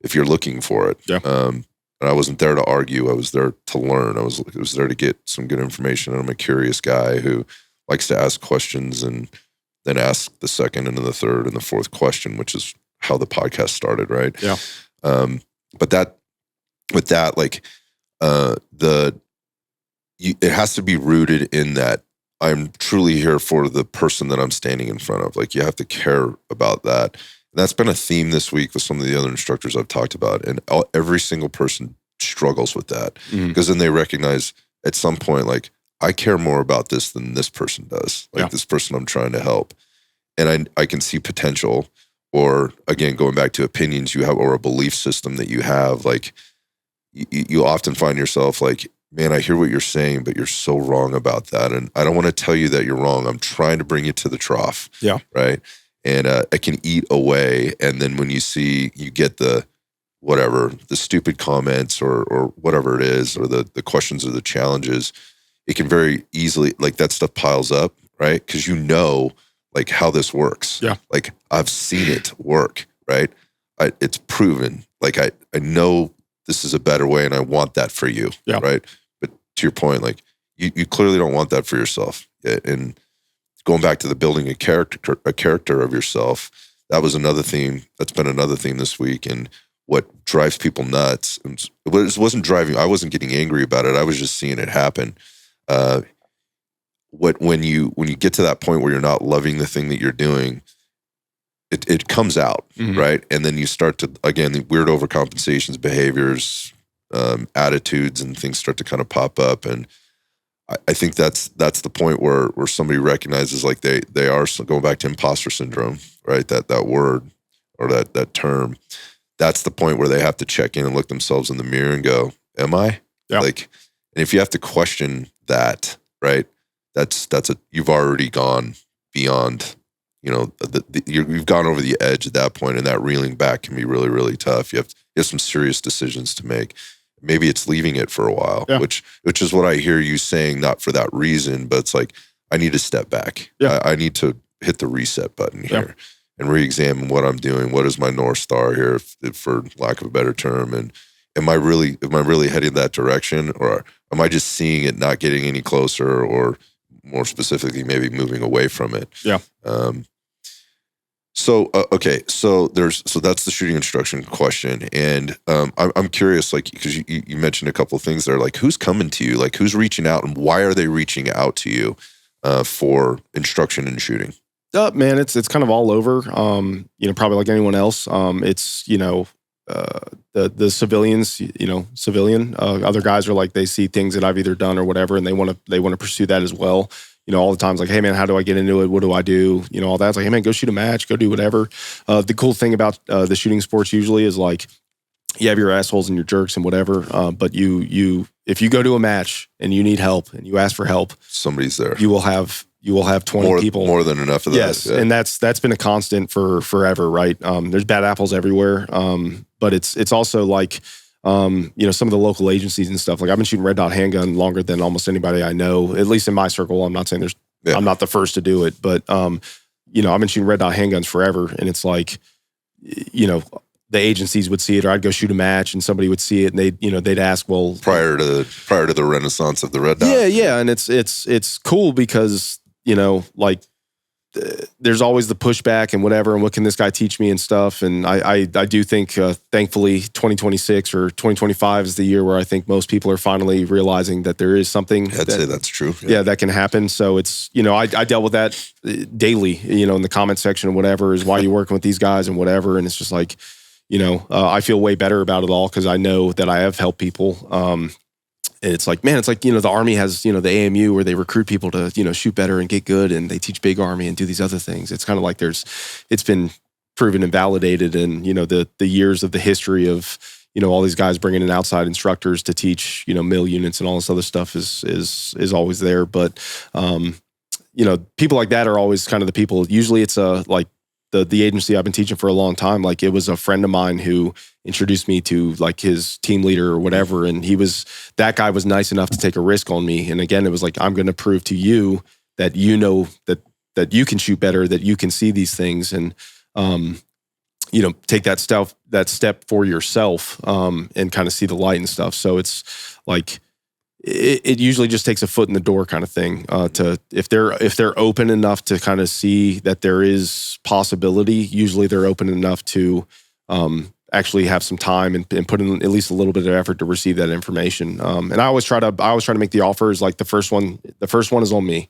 if you're looking for it. Yeah. And I wasn't there to argue. I was there to learn. I was there to get some good information. And I'm a curious guy who likes to ask questions and then ask the second and then the third and the fourth question, which is how the podcast started, right? Yeah. But with that, like, it has to be rooted in that I'm truly here for the person that I'm standing in front of. Like, you have to care about that. And that's been a theme this week with some of the other instructors I've talked about. And every single person struggles with that because then they recognize at some point, like, I care more about this than this person does. Like, this person I'm trying to help. And I can see potential, or again, going back to opinions you have or a belief system that you have, like, you often find yourself like, man, I hear what you're saying, but you're so wrong about that. And I don't want to tell you that you're wrong. I'm trying to bring you to the trough. Yeah. Right. And it can eat away. And then when you get the stupid comments or whatever it is, or the questions or the challenges, it can very easily, like, that stuff piles up, right? Because like how this works. Yeah. Like, I've seen it work, right? It's proven. Like, I know this is a better way and I want that for you. Yeah. Right. But to your point, like, you clearly don't want that for yourself. And going back to the building a character of yourself, that was another theme. That's been another theme this week. And what drives people nuts, and it wasn't driving, I wasn't getting angry about it. I was just seeing it happen. When you get to that point where you're not loving the thing that you're doing, it comes out, right? And then you start to, again, the weird overcompensations, behaviors, attitudes, and things start to kind of pop up. And I think that's the point where somebody recognizes, like, they are going back to imposter syndrome, right? That word or that term. That's the point where they have to check in and look themselves in the mirror and go, am I? Yeah. Like, and if you have to question that, right? You've already gone beyond, you've gone over the edge at that point, and that reeling back can be really, really tough. You have some serious decisions to make. Maybe it's leaving it for a while, which is what I hear you saying, not for that reason, but it's like, I need to step back. Yeah. I need to hit the reset button here and re-examine what I'm doing. What is my North Star here, for lack of a better term? And am I really heading that direction, or am I just seeing it not getting any closer, or more specifically, maybe moving away from it? Yeah. So that's the shooting instruction question. And I'm curious, like, because you mentioned a couple of things there, like, who's coming to you, like, who's reaching out, and why are they reaching out to you for instruction in shooting? Man, it's kind of all over. Probably like anyone else. It's the civilians. Other guys are like, they see things that I've either done or whatever, and they want to pursue that as well. All the times, like, hey man, how do I get into it? What do I do? All that. It's like, hey man, go shoot a match, go do whatever. The cool thing about the shooting sports usually is, like, you have your assholes and your jerks and whatever. But if you go to a match and you need help and you ask for help, somebody's there. You will have 20 people. More than enough of that. Yes, yeah. And that's been a constant for forever, right? There's bad apples everywhere. But it's also like, some of the local agencies and stuff. Like I've been shooting red dot handgun longer than almost anybody I know, at least in my circle. I'm not saying I'm not the first to do it, but I've been shooting red dot handguns forever, and it's like, the agencies would see it, or I'd go shoot a match and somebody would see it and they'd ask, well, prior to the renaissance of the red dot. Yeah. And it's cool because, there's always the pushback and whatever, and what can this guy teach me and stuff. And I do think, thankfully 2026 or 2025 is the year where I think most people are finally realizing that there is something. I'd say that's true. Yeah, that can happen. So it's, I dealt with that daily, in the comment section and whatever, is why you're working with these guys and whatever. And it's just like, I feel way better about it all because I know that I have helped people. And it's like, man, the Army has, the AMU where they recruit people to, shoot better and get good, and they teach big Army and do these other things. It's kind of like it's been proven and validated, and, the years of the history of, all these guys bringing in outside instructors to teach, mill units and all this other stuff is always there. But, people like that are always kind of the people. Usually it's like the agency I've been teaching for a long time. Like it was a friend of mine who introduced me to like his team leader or whatever. And that guy was nice enough to take a risk on me. And again, it was like, I'm going to prove to you that, that you can shoot better, that you can see these things and, take that step for yourself, and kind of see the light and stuff. So it's like, it usually just takes a foot in the door kind of thing, if they're open enough to kind of see that there is possibility, usually they're open enough to actually have some time and put in at least a little bit of effort to receive that information. And I always try to make the offers like the first one is on me.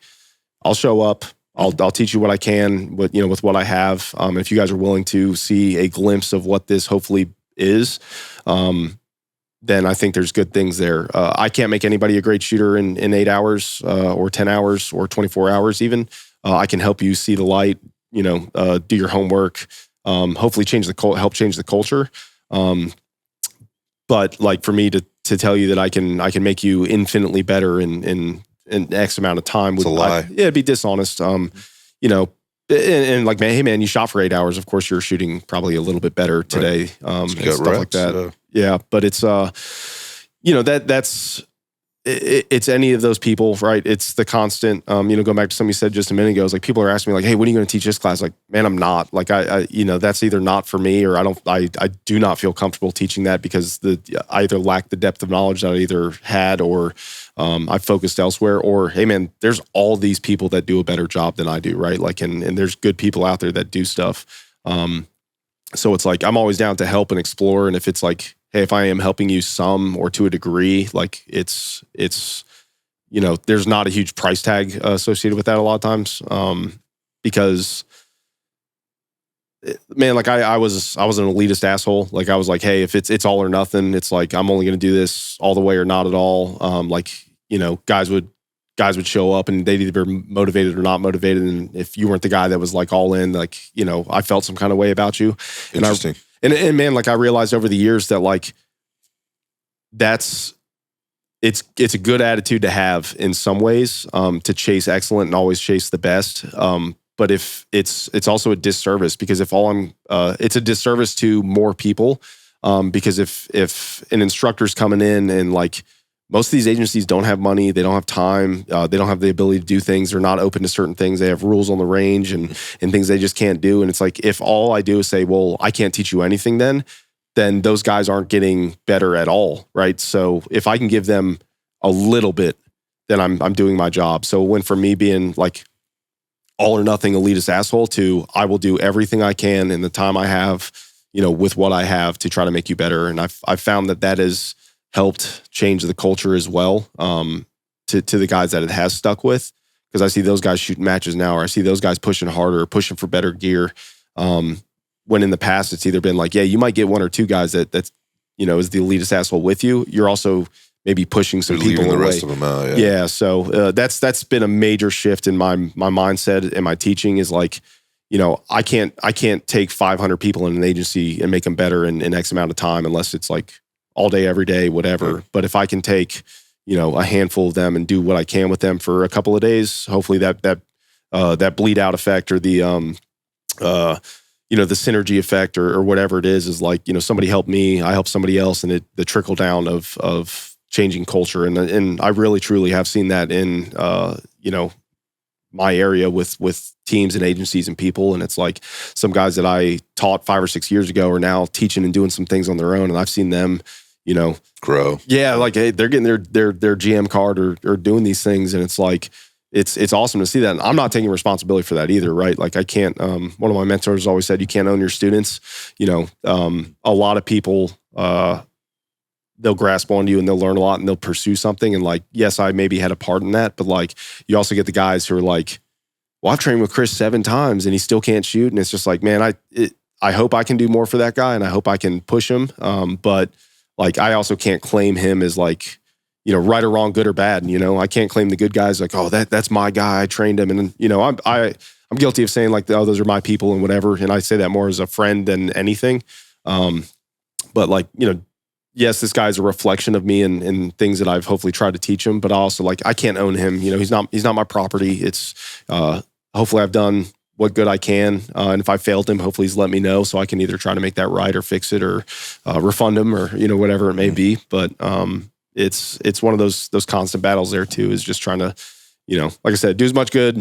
I'll show up. I'll teach you what I can with what I have. If you guys are willing to see a glimpse of what this hopefully is, then I think there's good things there. I can't make anybody a great shooter in 8 hours or 10 hours or 24 hours even. I can help you see the light, do your homework, hopefully help change the culture. But like for me to tell you that I can make you infinitely better in X amount of time would, it's a lie. It'd be dishonest. And like, man, hey man, you shot for 8 hours. Of course you're shooting probably a little bit better today. And stuff reps, like that. Yeah. But it's, it's any of those people, right? It's the constant, going back to something you said just a minute ago, it's like people are asking me like, hey, when are you going to teach this class? Like, man, I'm not. Like I that's either not for me or I do not feel comfortable teaching that because I either lack the depth of knowledge that I either had or I focused elsewhere, or hey man, there's all these people that do a better job than I do, right? Like, and there's good people out there that do stuff. So it's like, I'm always down to help and explore. And if it's like, hey, if I am helping you some or to a degree, like it's there's not a huge price tag associated with that a lot of times. Because man, like I was an elitist asshole. Like I was like, hey, if it's all or nothing, it's like, I'm only going to do this all the way or not at all. Guys would show up and they'd either be motivated or not motivated. And if you weren't the guy that was like all in, like, I felt some kind of way about you. Interesting. And man, like I realized over the years that like, it's a good attitude to have in some ways, to chase excellent and always chase the best. But if it's also a disservice because it's a disservice to more people. Because if an instructor's coming in and like, most of these agencies don't have money, they don't have time, they don't have the ability to do things, they're not open to certain things, they have rules on the range and things they just can't do. And it's like, if all I do is say, well, I can't teach you anything then those guys aren't getting better at all, right? So if I can give them a little bit, then I'm doing my job. So it went from me being like all or nothing elitist asshole to I will do everything I can in the time I have, with what I have to try to make you better. And I've found that has helped change the culture as well, to the guys that it has stuck with. Because I see those guys shooting matches now, or I see those guys pushing harder, pushing for better gear. When in the past, it's either been like, yeah, you might get one or two guys that's is the elitist asshole with you. You're also maybe pushing some people away. The rest of them out, yeah. So that's been a major shift in my mindset and my teaching is like, I can't take 500 people in an agency and make them better in X amount of time unless it's like all day, every day, whatever. Right. But if I can take, a handful of them and do what I can with them for a couple of days, hopefully that bleed out effect or the the synergy effect or whatever it is like, somebody helped me, I help somebody else, and the trickle down of changing culture. And I really truly have seen that in, my area with teams and agencies and people. And it's like some guys that I taught 5 or 6 years ago are now teaching and doing some things on their own. And I've seen them, grow. Yeah. Like, hey, they're getting their GM card or doing these things. And it's like, it's awesome to see that. And I'm not taking responsibility for that either, right? Like I can't, one of my mentors always said, you can't own your students. A lot of people, they'll grasp onto you and they'll learn a lot and they'll pursue something. And like, yes, I maybe had a part in that, but like, you also get the guys who are like, well, I've trained with Chris 7 times and he still can't shoot. And it's just like, man, I hope I can do more for that guy and I hope I can push him. But like, I also can't claim him as like, right or wrong, good or bad. I can't claim the good guys like, oh, that's my guy. I trained him. And, I'm guilty of saying like, oh, those are my people and whatever. And I say that more as a friend than anything. But like, yes, this guy's a reflection of me and things that I've hopefully tried to teach him, but also like, I can't own him. He's not my property. It's, hopefully I've done what good I can. And if I failed him, hopefully he's let me know so I can either try to make that right or fix it or refund him or, whatever it may be. But it's one of those constant battles there too, is just trying to, like I said, do as much good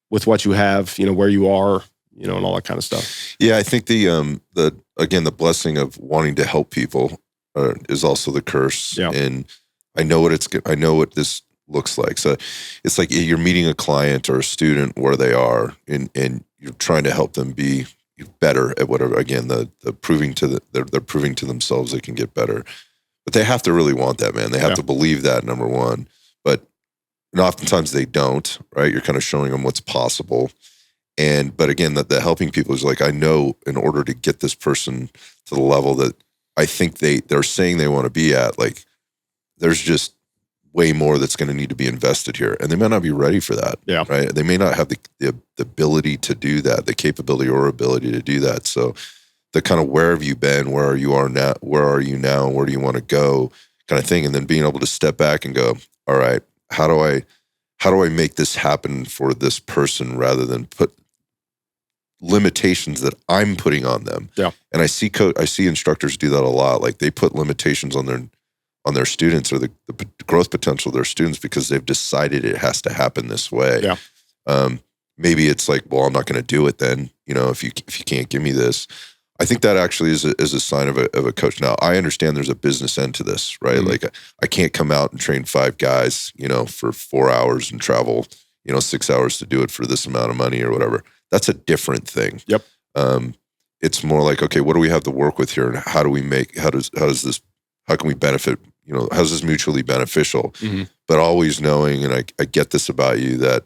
with what you have, where you are, and all that kind of stuff. Yeah, I think the blessing of wanting to help people is also the curse. Yeah. And I know what this looks like. So it's like you're meeting a client or a student where they are, and you're trying to help them be better at whatever. Again, they're proving to themselves they can get better, but they have to really want that, man. They have to believe that, number one. But oftentimes they don't. Right? You're kind of showing them what's possible. But again, the helping people is like, I know in order to get this person to the level that I think they're saying they want to be at, like there's just way more that's going to need to be invested here. And they may not be ready for that. Yeah. Right. They may not have the ability to do that, the capability or ability to do that. So the kind of where have you been, where are you now, and where do you want to go kind of thing. And then being able to step back and go, all right, how do I make this happen for this person rather than put limitations that I'm putting on them. Yeah. And I see instructors do that a lot. Like they put limitations on their students or the growth potential of their students because they've decided it has to happen this way. Yeah. Maybe it's like, well, I'm not going to do it then, if you can't give me this. I think that actually is a sign of a coach. Now, I understand there's a business end to this, right? Mm-hmm. Like I can't come out and train 5 guys, for 4 hours and travel, 6 hours to do it for this amount of money or whatever. That's a different thing. Yep. It's more like, okay, what do we have to work with here, and how can we benefit? How's this mutually beneficial? Mm-hmm. But always knowing, and I get this about you, that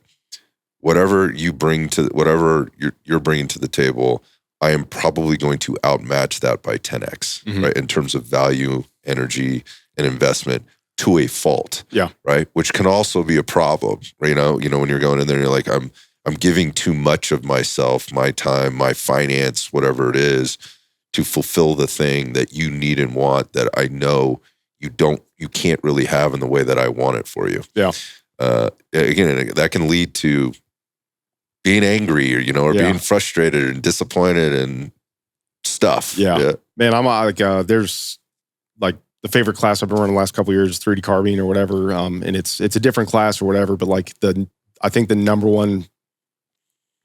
whatever you're bringing to the table, I am probably going to outmatch that by 10x, mm-hmm. right? In terms of value, energy, and investment to a fault. Yeah. Right. Which can also be a problem. When you're going in there and you're like, I'm giving too much of myself, my time, my finance, whatever it is, to fulfill the thing that you need and want that I know you can't really have in the way that I want it for you. Yeah. Again, that can lead to being angry or being frustrated and disappointed and stuff. Yeah. Man, I'm like, there's like the favorite class I've been running the last couple of years is 3D carving or whatever. And it's a different class or whatever, but like I think the number one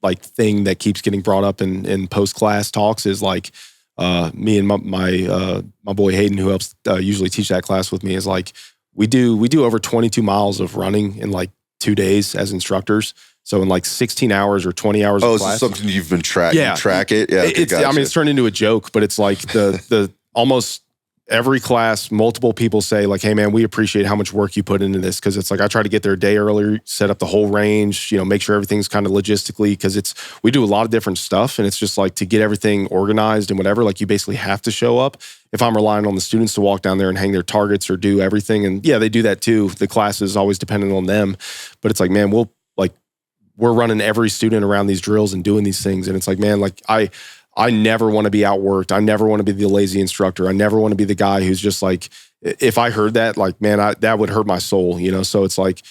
like thing that keeps getting brought up in post-class talks is like, me and my boy Hayden, who helps usually teach that class with me, is like, we do over 22 miles of running in like 2 days as instructors. So in like 16 hours or 20 hours of class. Oh, so something you've been tracking? Yeah. Track it? Yeah. Okay, I mean, it's turned into a joke, but it's like the almost every class, multiple people say like, hey man, we appreciate how much work you put into this. Cause it's like, I try to get there a day earlier, set up the whole range, make sure everything's kind of logistically, cause we do a lot of different stuff. And it's just like to get everything organized and whatever, like you basically have to show up. If I'm relying on the students to walk down there and hang their targets or do everything. And yeah, they do that too. The class is always dependent on them, but it's like, man, we're running every student around these drills and doing these things. And it's like, man, like I never want to be outworked. I never want to be the lazy instructor. I never want to be the guy who's just like, if I heard that, like, man, that would hurt my soul, you know? So it's like,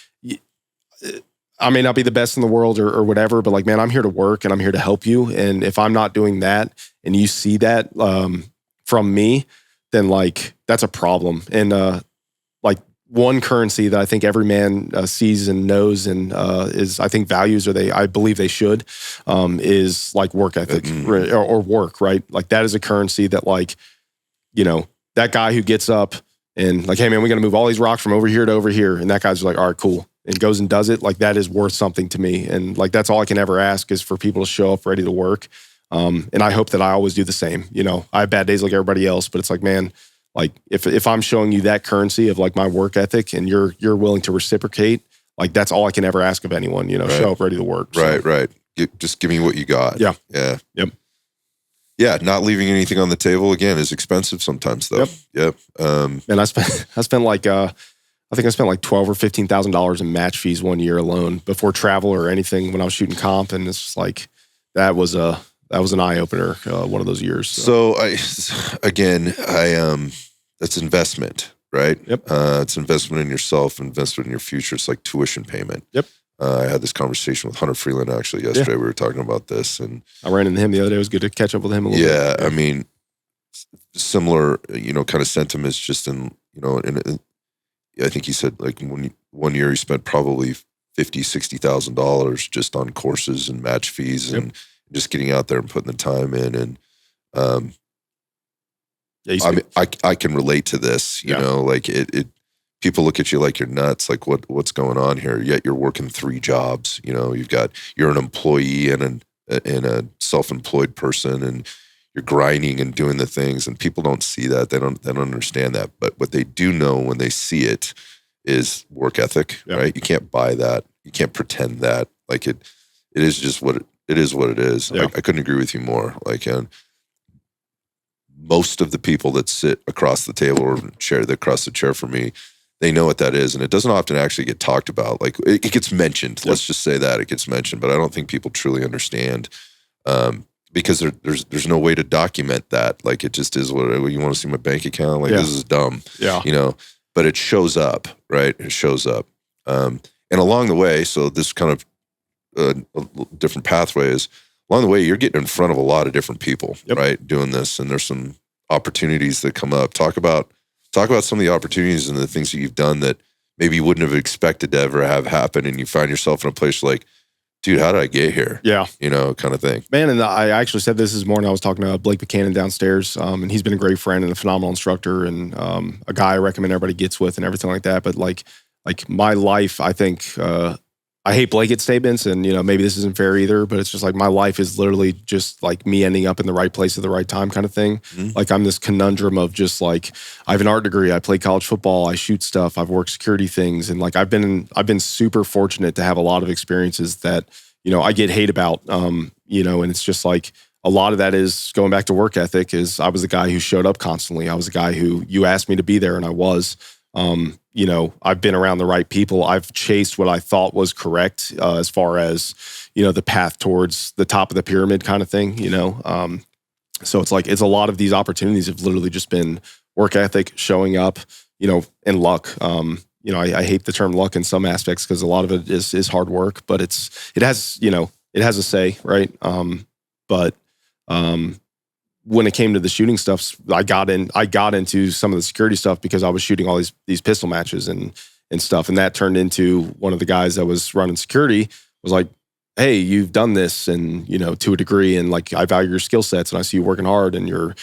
I may not be the best in the world or whatever, but like, man, I'm here to work and I'm here to help you. And if I'm not doing that and you see that from me, then like, that's a problem. And like one currency that I think every man sees and knows and is, I think values, I believe they should, is like work ethic or work, right? Like that is a currency that like, you know, that guy who gets up and like, hey man, we got to move all these rocks from over here to over here. And that guy's like, all right, cool. And goes and does it. Like that is worth something to me. And like, that's all I can ever ask is for people to show up ready to work. And I hope that I always do the same. You know, I have bad days like everybody else, but it's like, man, like if I'm showing you that currency of like my work ethic and you're willing to reciprocate, like that's all I can ever ask of anyone, you know, show up ready to work. So. Right. Just give me what you got. Yeah. Yep. Yeah. Not leaving anything on the table again is expensive sometimes though. Yep. And I spent like, I think I spent like $12,000 or $15,000 in match fees one year alone before travel or anything when I was shooting comp. And it's just like, that was an eye opener, one of those years. So that's investment, right? Yep. It's investment in yourself, investment in your future. It's like tuition payment. Yep. I had this conversation with Hunter Freeland actually yesterday. We were talking about this, and I ran into him the other day. It was good to catch up with him a little bit. I mean, similar, you know, kind of sentiments just in, you know, I think he said like one year he spent probably $50,000-$60,000 just on courses and match fees and just getting out there and putting the time in. And I can relate to this, you know, like it people look at you like you're nuts, like what's going on here? Yet you're working 3 jobs, you know, you're an employee and a self-employed person, and you're grinding and doing the things, and people don't see that. They don't understand that. But what they do know when they see it is work ethic, right? You can't buy that. You can't pretend that. Like it is just what it is. What it is. Yeah. I couldn't agree with you more. Like, and most of the people that sit across the table or across the chair from me, they know what that is, and it doesn't often actually get talked about. Like it gets mentioned. Let's just say that it gets mentioned, but I don't think people truly understand. Because there's no way to document that. Like it just is what you want to see my bank account. Like this is dumb. Yeah. You know, but it shows up, right? It shows up. And along the way, so this kind of different pathways, along the way, you're getting in front of a lot of different people, right? Doing this, and there's some opportunities that come up. Talk about some of the opportunities and the things that you've done that maybe you wouldn't have expected to ever have happen, and you find yourself in a place like, dude, how did I get here? Yeah. You know, kind of thing. Man, and I actually said this morning. I was talking to Blake Buchanan downstairs, and he's been a great friend and a phenomenal instructor, and a guy I recommend everybody gets with and everything like that. But like my life, I think, I hate blanket statements, and, you know, maybe this isn't fair either, but it's just like my life is literally just like me ending up in the right place at the right time kind of thing. Mm-hmm. Like I'm this conundrum of just like, I have an art degree, I play college football, I shoot stuff, I've worked security things. And like, I've been super fortunate to have a lot of experiences that, you know, I get hate about, you know, and it's just like, a lot of that is going back to work ethic. Is I was the guy who showed up constantly. I was the guy who you asked me to be there, and I was. You know, I've been around the right people. I've chased what I thought was correct as far as, you know, the path towards the top of the pyramid kind of thing, you know. So it's like, it's a lot of these opportunities have literally just been work ethic, showing up, you know, and luck. You know, I hate the term luck in some aspects because a lot of it is hard work, but it has a say, right? But when it came to the shooting stuff, I got into some of the security stuff because I was shooting all these pistol matches and stuff. And that turned into one of the guys that was running security was like, hey, you've done this, and, you know, to a degree, and like, I value your skill sets, and I see you working hard, and you're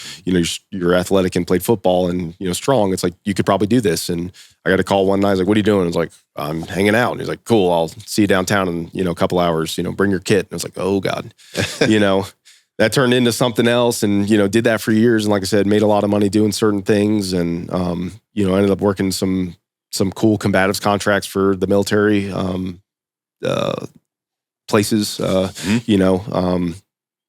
athletic and played football and, you know, strong. It's like, you could probably do this. And I got a call one night. I was like, what are you doing? I was like, I'm hanging out. And he's like, cool, I'll see you downtown in, you know, a couple hours, you know, bring your kit. And I was like, oh God, you know, that turned into something else, and, you know, did that for years. And like I said, made a lot of money doing certain things, and, you know, ended up working some cool combatives contracts for the military, places, you know,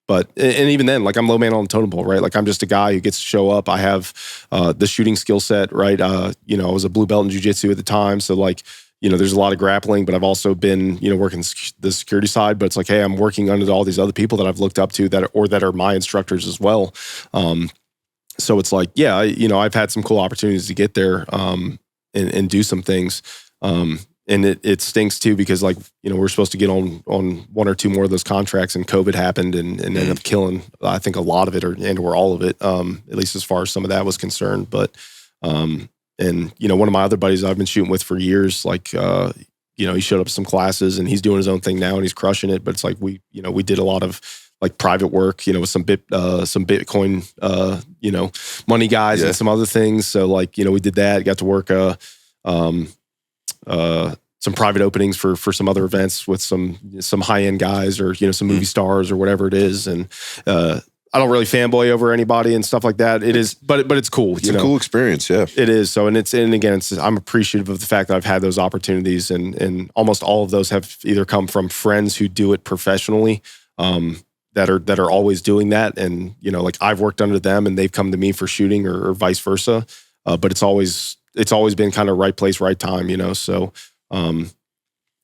but, and even then, like, I'm low man on the totem pole, right? Like, I'm just a guy who gets to show up. I have, the shooting skill set, right? You know, I was a blue belt in jiu-jitsu at the time. So like, there's a lot of grappling, but I've also been, working the security side, but it's like, hey, I'm working under all these other people that I've looked up to that are my instructors as well. So it's like, yeah, I've had some cool opportunities to get there, and do some things. And it stinks too, because like, we're supposed to get on one or two more of those contracts, and COVID happened and ended up killing, I think, a lot of it or all of it, at least as far as some of that was concerned. But, and one of my other buddies I've been shooting with for years, like, he showed up to some classes and he's doing his own thing now and he's crushing it. But it's like, we did a lot of like private work, with some Bitcoin, money guys and some other things. So like, we did that, got to work, some private openings for some other events with some high-end guys or, some movie stars or whatever it is. And, I don't really fanboy over anybody and stuff like that. It is, but it's cool. It's a cool experience. Yeah, it is. So, and again, I'm appreciative of the fact that I've had those opportunities, and almost all of those have either come from friends who do it professionally, that are always doing that. And, like I've worked under them and they've come to me for shooting or vice versa. But it's always been kind of right place, right time, so,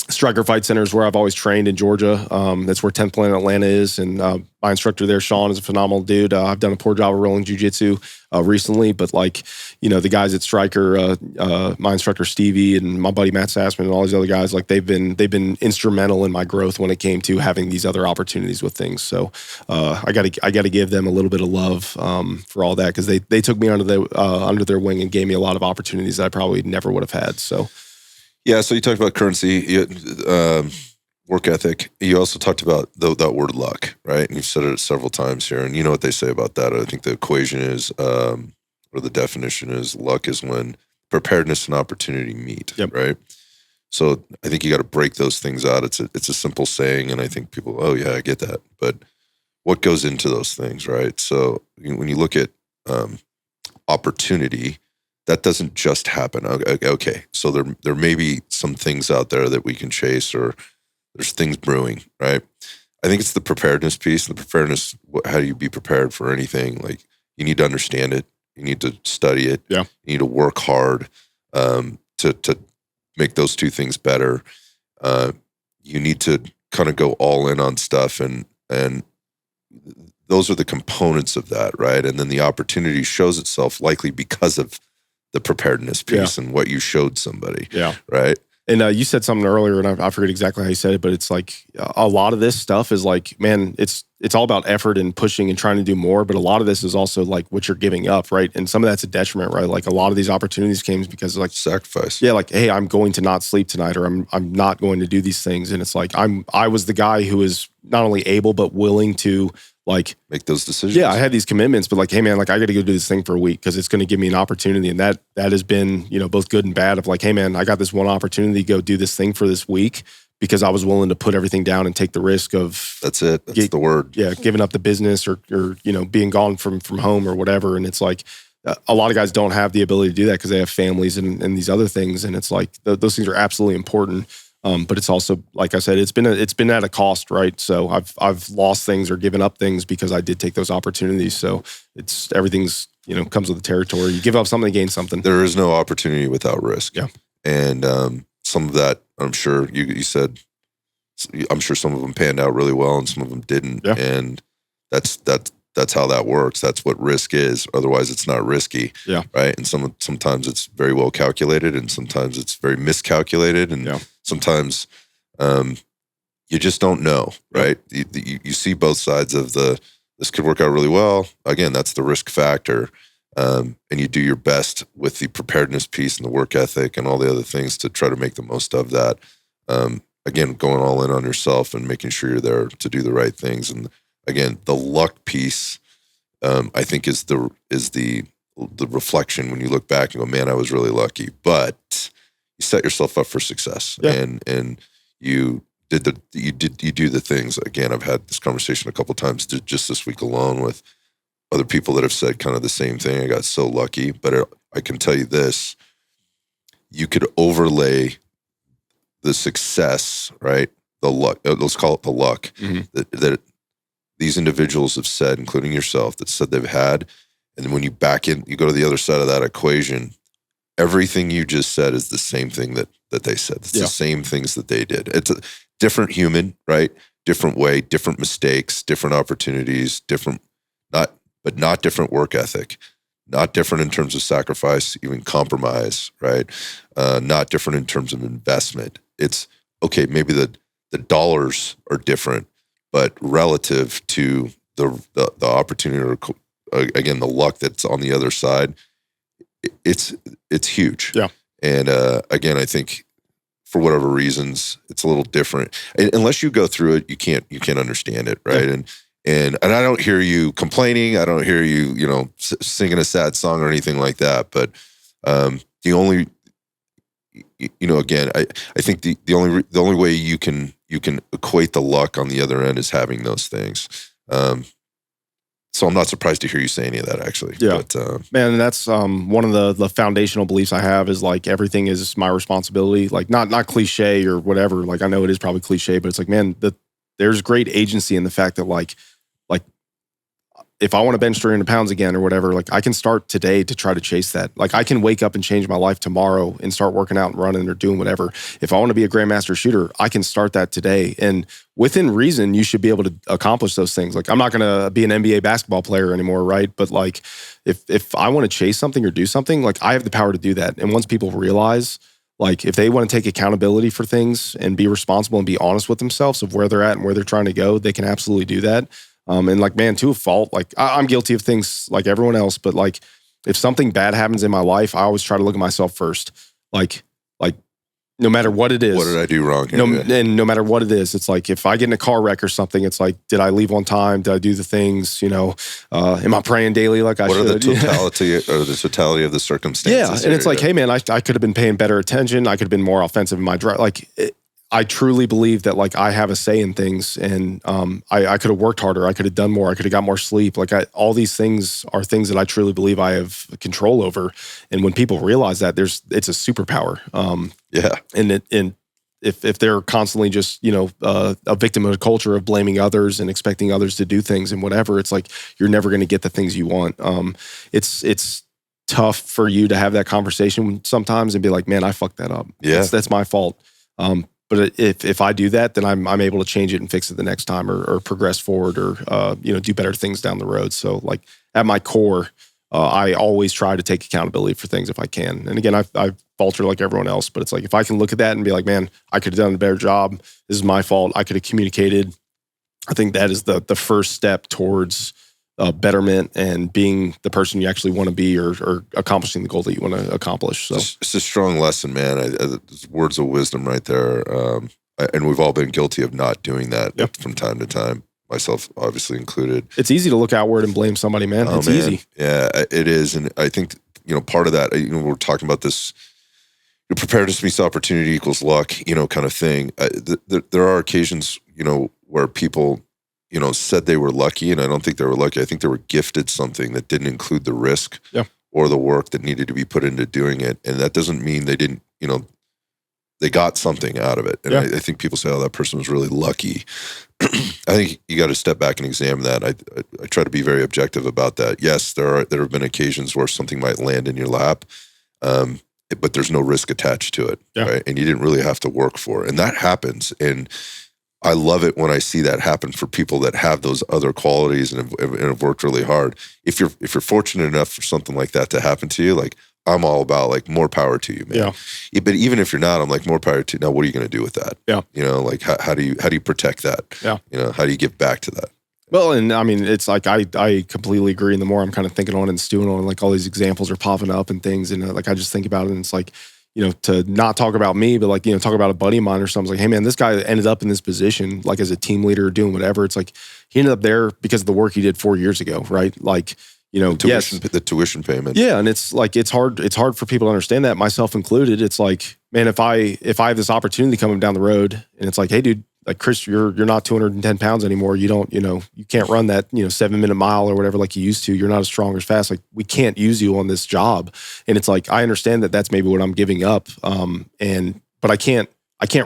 Striker Fight Center is where I've always trained in Georgia. That's where 10th Planet Atlanta is. And my instructor there, Sean, is a phenomenal dude. I've done a poor job of rolling jiu-jitsu recently, but like, the guys at Striker, my instructor Stevie and my buddy Matt Sassman and all these other guys, like they've been instrumental in my growth when it came to having these other opportunities with things. So I gotta give them a little bit of love for all that, because they took me under their wing and gave me a lot of opportunities that I probably never would have had. So. Yeah, so you talked about currency, work ethic. You also talked about that word luck, right? And you've said it several times here, and you know what they say about that. I think the equation is, or the definition is, luck is when preparedness and opportunity meet, right? So I think you got to break those things out. It's a simple saying, and I think people, oh yeah, I get that. But what goes into those things, right? So when you look at opportunity, that doesn't just happen. Okay, so there may be some things out there that we can chase, or there's things brewing, right? I think it's the preparedness piece. The preparedness, how do you be prepared for anything? Like, you need to understand it. You need to study it. Yeah. You need to work hard to make those two things better. You need to kind of go all in on stuff, and those are the components of that, right? And then the opportunity shows itself likely because of the preparedness piece and what you showed somebody. Yeah. Right. And you said something earlier, and I forget exactly how you said it, but it's like a lot of this stuff is like, man, it's all about effort and pushing and trying to do more. But a lot of this is also like what you're giving up, right? And some of that's a detriment, right? Like a lot of these opportunities came because like sacrifice. Yeah, like, hey, I'm going to not sleep tonight, or I'm not going to do these things. And it's like I was the guy who was not only able but willing to like make those decisions. Yeah, I had these commitments, but like, hey man, like I got to go do this thing for a week because it's going to give me an opportunity. And that has been, both good and bad, of like, hey man, I got this one opportunity to go do this thing for this week because I was willing to put everything down and take the risk of. That's it. That's the word. Yeah. Giving up the business or being gone from home or whatever. And it's like, a lot of guys don't have the ability to do that because they have families and these other things. And it's like, those things are absolutely important. But it's also, like I said, it's been at a cost, right? So I've lost things or given up things because I did take those opportunities. So everything's comes with the territory. You give up something to gain something. There is no opportunity without risk. Yeah, and some of that, I'm sure you said, I'm sure some of them panned out really well and some of them didn't. Yeah. And that's how that works. That's what risk is. Otherwise, it's not risky. Yeah. Right. And sometimes it's very well calculated, and sometimes it's very miscalculated, and sometimes you just don't know. Right. You see both sides of this could work out really well. Again, that's the risk factor. And you do your best with the preparedness piece and the work ethic and all the other things to try to make the most of that. Again, going all in on yourself and making sure you're there to do the right things. And again, the luck piece, I think is the reflection when you look back and go, man, I was really lucky. But you set yourself up for success, and you do the things. Again, I've had this conversation a couple of times just this week alone with other people that have said kind of the same thing. I got so lucky, but I can tell you this: you could overlay the success, right? The luck. Let's call it the luck that these individuals have said, including yourself, that said they've had. And then when you back in, you go to the other side of that equation, everything you just said is the same thing that they said. It's the same things that they did. It's a different human, right? Different way, different mistakes, different opportunities, not different work ethic, not different in terms of sacrifice, even compromise, right? Not different in terms of investment. It's okay, maybe the dollars are different, but relative to the opportunity or again, the luck that's on the other side, it's huge. Yeah. And again, I think for whatever reasons, it's a little different. And unless you go through it, you can't understand it, right? Yeah. And I don't hear you complaining. I don't hear you, singing a sad song or anything like that. But the only, again, I think the only way you can equate the luck on the other end is having those things. So I'm not surprised to hear you say any of that, actually. Yeah, but, man, that's one of the foundational beliefs I have is like everything is my responsibility. Like not cliche or whatever. Like I know it is probably cliche, but it's like, man, there's great agency in the fact that like if I want to bench 300 pounds again or whatever, like I can start today to try to chase that. Like I can wake up and change my life tomorrow and start working out and running or doing whatever. If I want to be a grandmaster shooter, I can start that today. And within reason, you should be able to accomplish those things. Like I'm not going to be an NBA basketball player anymore, right? But like if I want to chase something or do something, like I have the power to do that. And once people realize, like if they want to take accountability for things and be responsible and be honest with themselves of where they're at and where they're trying to go, they can absolutely do that. And like, man, to a fault, like I'm guilty of things like everyone else, but like if something bad happens in my life, I always try to look at myself first. Like no matter what it is. What did I do wrong here? And no matter what it is, it's like if I get in a car wreck or something, it's like, did I leave on time? Did I do the things, am I praying daily like I should? What are the totality of the circumstances? Yeah, and it's like, hey man, I could have been paying better attention. I could have been more offensive in my drive. Like I truly believe that like I have a say in things, and I could have worked harder. I could have done more. I could have got more sleep. Like all these things are things that I truly believe I have control over. And when people realize that, it's a superpower. Yeah. And if they're constantly just a victim of a culture of blaming others and expecting others to do things and whatever, it's like you're never going to get the things you want. It's tough for you to have that conversation sometimes and be like, man, I fucked that up. Yeah, that's my fault. But if I do that, then I'm able to change it and fix it the next time or progress forward or, do better things down the road. So like at my core, I always try to take accountability for things if I can. And again, I falter like everyone else, but it's like, if I can look at that and be like, man, I could have done a better job. This is my fault. I could have communicated. I think that is the first step towards betterment and being the person you actually want to be or accomplishing the goal that you want to accomplish. So it's a strong lesson, man. Words of wisdom right there. And we've all been guilty of not doing that from time to time, myself obviously included. It's easy to look outward and blame somebody, man. It's easy. Yeah, it is. And I think, part of that, we're talking about this, preparedness meets opportunity equals luck, kind of thing. There are occasions, where people, said they were lucky, and I don't think they were lucky. I think they were gifted something that didn't include the risk or the work that needed to be put into doing it. And that doesn't mean they didn't, they got something out of it. And I think people say, oh, that person was really lucky. I think you got to step back and examine that. I try to be very objective about that. Yes, there have been occasions where something might land in your lap, but there's no risk attached to it, right? And you didn't really have to work for it. And that happens. And I love it when I see that happen for people that have those other qualities and have worked really hard. If you're fortunate enough for something like that to happen to you, like I'm all about like more power to you, man. Yeah. But even if you're not, I'm like more power to you. Now, what are you going to do with that? Yeah. Like how do you protect that? Yeah. How do you give back to that? Well, and I mean, it's like I completely agree. And the more I'm kind of thinking on and stewing on, like all these examples are popping up and things, and like I just think about it, and it's like, to not talk about me, but like, talk about a buddy of mine or something. It's like, hey man, this guy ended up in this position, like as a team leader doing whatever. It's like, he ended up there because of the work he did 4 years ago. Right. Like, the tuition payment. Yeah. And it's like, it's hard for people to understand that, myself included. It's like, man, if I have this opportunity coming down the road and it's like, hey dude, like Chris, you're not 210 pounds anymore. You don't, you can't run that, 7-minute mile or whatever like you used to. You're not as strong or as fast. Like we can't use you on this job. And it's like, I understand that that's maybe what I'm giving up. But I can't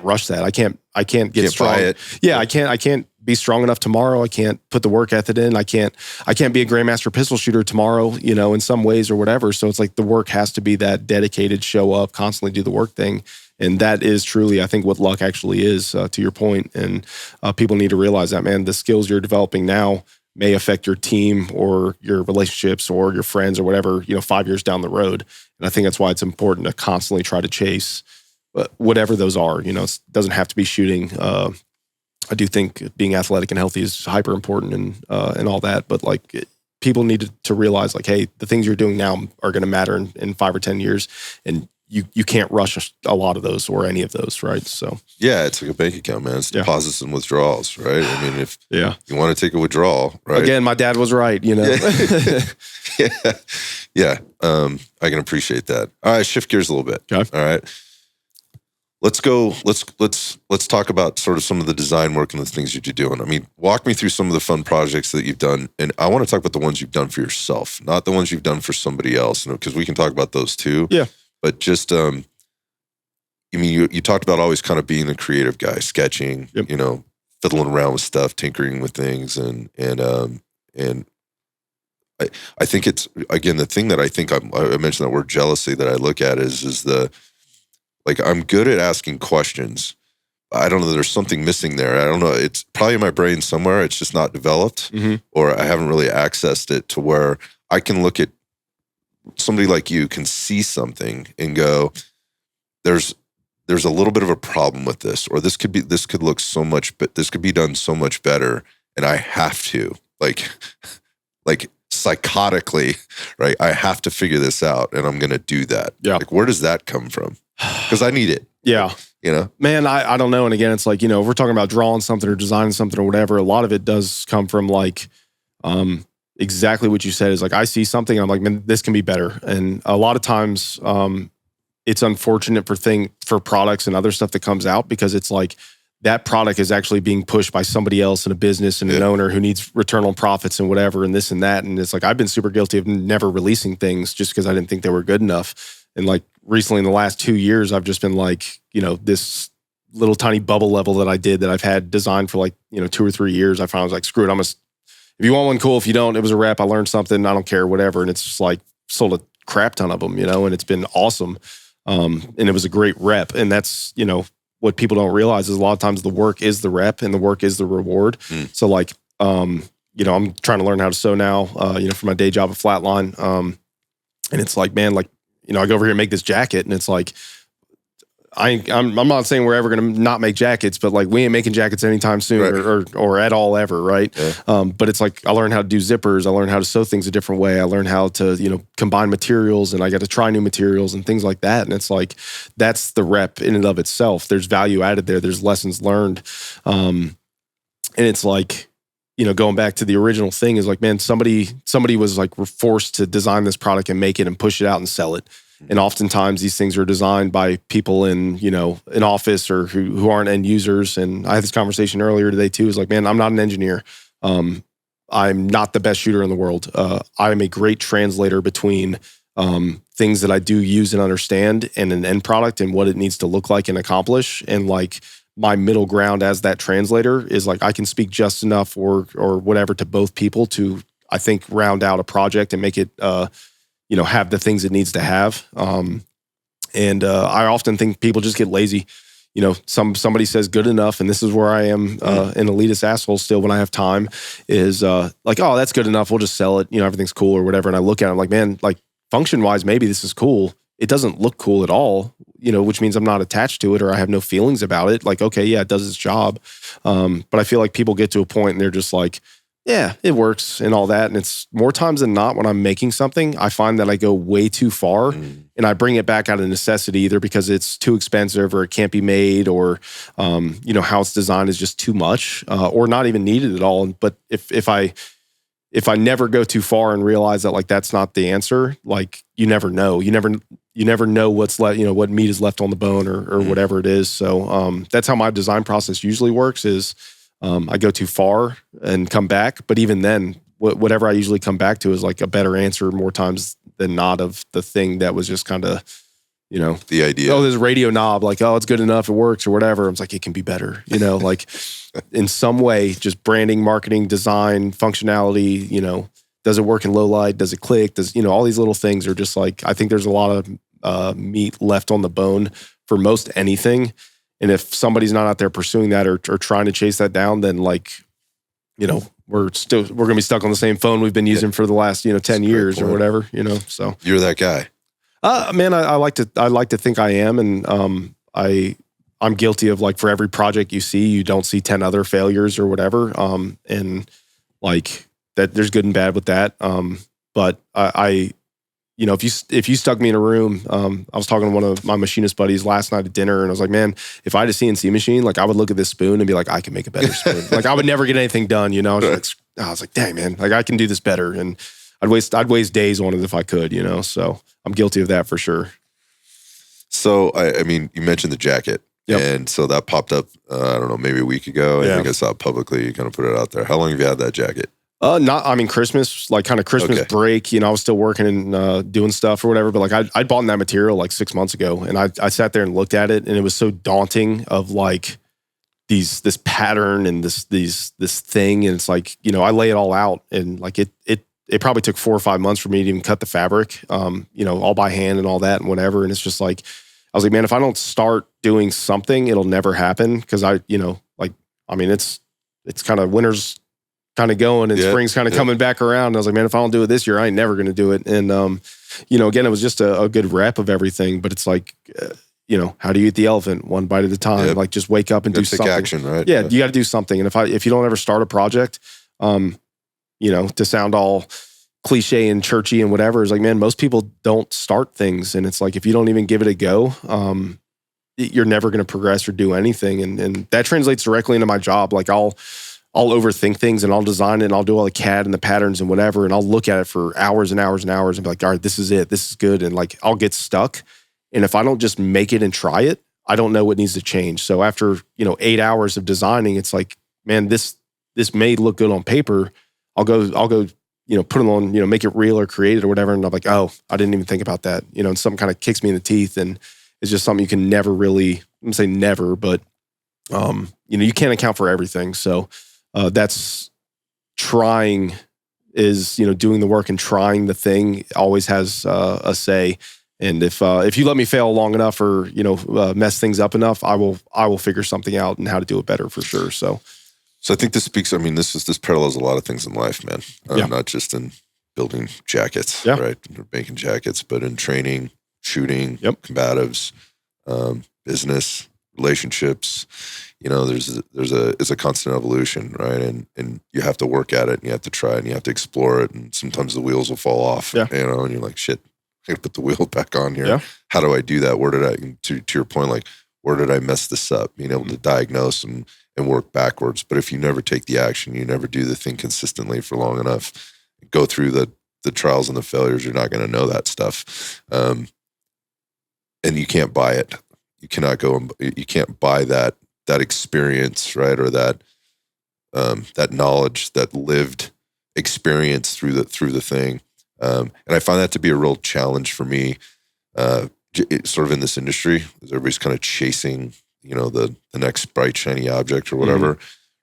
rush that. I can't get strong. Buy it. Yeah, I can't be strong enough tomorrow. I can't put the work ethic in. I can't be a grandmaster pistol shooter tomorrow, in some ways or whatever. So it's like the work has to be that dedicated, show up, constantly do the work thing. And that is truly, I think, what luck actually is, to your point. And people need to realize that, man, the skills you're developing now may affect your team or your relationships or your friends or whatever, 5 years down the road. And I think that's why it's important to constantly try to chase whatever those are. It doesn't have to be shooting. I do think being athletic and healthy is hyper important and all that. But like people need to realize like, hey, the things you're doing now are going to matter in 5 or 10 years. And you can't rush a lot of those or any of those, right? So yeah, it's like a bank account, man. It's deposits and withdrawals, right? I mean, if you want to take a withdrawal, right? Again, my dad was right, Yeah. I can appreciate that. All right, shift gears a little bit. Okay. All right. Let's go. Let's talk about sort of some of the design work and the things that you're doing. I mean, walk me through some of the fun projects that you've done, and I want to talk about the ones you've done for yourself, not the ones you've done for somebody else, because we can talk about those too. Yeah. But just, you talked about always kind of being the creative guy, sketching, fiddling around with stuff, tinkering with things, and I think it's, again, the thing that I think I mentioned that word jealousy that I look at is I'm good at asking questions. I don't know, there's something missing there. I don't know, it's probably in my brain somewhere. It's just not developed, or I haven't really accessed it to where I can look at somebody like you can see something and go, there's a little bit of a problem with this, or this could look so much, but this could be done so much better. And I have to like psychotically, right? I have to figure this out and I'm going to do that. Yeah. Like, where does that come from? Because I need it. Yeah. Man, I don't know. And again, it's like, if we're talking about drawing something or designing something or whatever, a lot of it does come from like, exactly what you said is like, I see something, I'm like, man, this can be better. And a lot of times, it's unfortunate for products and other stuff that comes out, because it's like that product is actually being pushed by somebody else in a business and an owner who needs return on profits and whatever, and this and that. And it's like, I've been super guilty of never releasing things just because I didn't think they were good enough. And like recently in the last 2 years, I've just been like, this little tiny bubble level that I did that I've had designed for like, 2 or 3 years. I finally was like, screw it. If you want one, cool. If you don't, it was a rep. I learned something. I don't care, whatever. And it's just like sold a crap ton of them, and it's been awesome. And it was a great rep. And that's, what people don't realize is a lot of times the work is the rep and the work is the reward. So like, I'm trying to learn how to sew now, for my day job at Flatline. And it's like, man, like, I go over here and make this jacket, and it's like, I'm not saying we're ever going to not make jackets, but like we ain't making jackets anytime soon, or at all ever, right? Yeah. But it's like I learned how to do zippers, I learned how to sew things a different way, I learned how to combine materials, and I got to try new materials and things like that. And it's like that's the rep in and of itself. There's value added there. There's lessons learned, and it's like going back to the original thing is like, man, somebody was like forced to design this product and make it and push it out and sell it. And oftentimes these things are designed by people in, an office or who aren't end users. And I had this conversation earlier today too. Is like, man, I'm not an engineer. I'm not the best shooter in the world. I'm a great translator between things that I do use and understand and an end product and what it needs to look like and accomplish. And like my middle ground as that translator is like, I can speak just enough or whatever to both people to, I think, round out a project and make it, have the things it needs to have. And I often think people just get lazy. Somebody says good enough, and this is where I am an elitist asshole still when I have time, is like, oh, that's good enough. We'll just sell it. Everything's cool or whatever. And I look at it, I'm like, man, like function-wise, maybe this is cool. It doesn't look cool at all, which means I'm not attached to it or I have no feelings about it. Like, okay, yeah, it does its job. But I feel like people get to a point and they're just like, yeah, it works and all that. And it's more times than not when I'm making something, I find that I go way too far and I bring it back out of necessity, either because it's too expensive or it can't be made or, how it's designed is just too much or not even needed at all. But if I never go too far and realize that like, that's not the answer, like you never know, you never know what's left, what meat is left on the bone or whatever it is. So that's how my design process usually works is, I go too far and come back. But even then, whatever I usually come back to is like a better answer more times than not of the thing that was just kind of, you know, the idea. Oh, there's a radio knob, like, oh, it's good enough, it works or whatever. I was like, it can be better, you know, like in some way, just branding, marketing, design, functionality, you know, does it work in low light? Does it click? Does, you know, all these little things are just like, I think there's a lot of meat left on the bone for most anything. And if somebody's not out there pursuing that or trying to chase that down, then like, you know, we're going to be stuck on the same phone we've been using for the last, you know, 10 years or whatever, you know, so. You're that guy. Man, I like to think I am. And I'm guilty of, like, for every project you see, you don't see 10 other failures or whatever. And like that, there's good and bad with that. But I you know, if you stuck me in a room, I was talking to one of my machinist buddies last night at dinner, and I was like, man, if I had a CNC machine, like, I would look at this spoon and be like, I can make a better spoon. Like, I would never get anything done, you know. I was like, dang, man, like, I can do this better, and I'd waste days on it if I could, you know. So I'm guilty of that for sure. So I mean, you mentioned the jacket, and so that popped up. I don't know, maybe a week ago. I think I saw it publicly. You kind of put it out there. How long have you had that jacket? Christmas, like kind of Christmas break, you know, I was still working and doing stuff or whatever, but like I'd bought that material like 6 months ago, and I sat there and looked at it, and it was so daunting of like this pattern and this thing. And it's like, you know, I lay it all out, and like it probably took 4 or 5 months for me to even cut the fabric, you know, all by hand and all that and whatever. And it's just like, I was like, man, if I don't start doing something, it'll never happen. Cause you know, like, I mean, it's kind of winter's kind of going and spring's kind of coming back around. And I was like, man, if I don't do it this year, I ain't never going to do it. And, you know, again, it was just a good rep of everything, but it's like, you know, how do you eat the elephant one bite at a time? Like, just wake up and do something. Take action, right? Yeah, you got to do something. And if you don't ever start a project, you know, to sound all cliche and churchy and whatever, is like, man, most people don't start things. And it's like, if you don't even give it a go, you're never going to progress or do anything. And that translates directly into my job. Like, I'll overthink things, and I'll design it, and I'll do all the CAD and the patterns and whatever. And I'll look at it for hours and hours and hours and be like, all right, this is it. This is good. And like, I'll get stuck. And if I don't just make it and try it, I don't know what needs to change. So after, you know, 8 hours of designing, it's like, man, this may look good on paper. I'll go, you know, put it on, you know, make it real or create it or whatever. And I'm like, oh, I didn't even think about that. You know, and something kind of kicks me in the teeth, and it's just something you can never really, I'm gonna say never, but, you know, you can't account for everything. So, that's trying is, you know, doing the work and trying the thing always has a say. And if you let me fail long enough or, you know, mess things up enough, I will figure something out and how to do it better for sure. So I think this speaks, I mean, this parallels a lot of things in life, man. Not just in building jackets, right? Or making jackets, but in training, shooting, combatives, business, relationships. You know, it's a constant evolution, right? And you have to work at it, and you have to try it, and you have to explore it. And sometimes the wheels will fall off, you know, and you're like, shit, I gotta put the wheel back on here. How do I do that? Where did I, to your point, like, where did I mess this up? Being able to diagnose and work backwards. But if you never take the action, you never do the thing consistently for long enough, go through the trials and the failures, you're not going to know that stuff. And you can't buy it. You cannot you can't buy that experience, right? Or that knowledge, that lived experience through the thing. And I find that to be a real challenge for me, sort of in this industry, as everybody's kind of chasing, you know, the next bright, shiny object or whatever,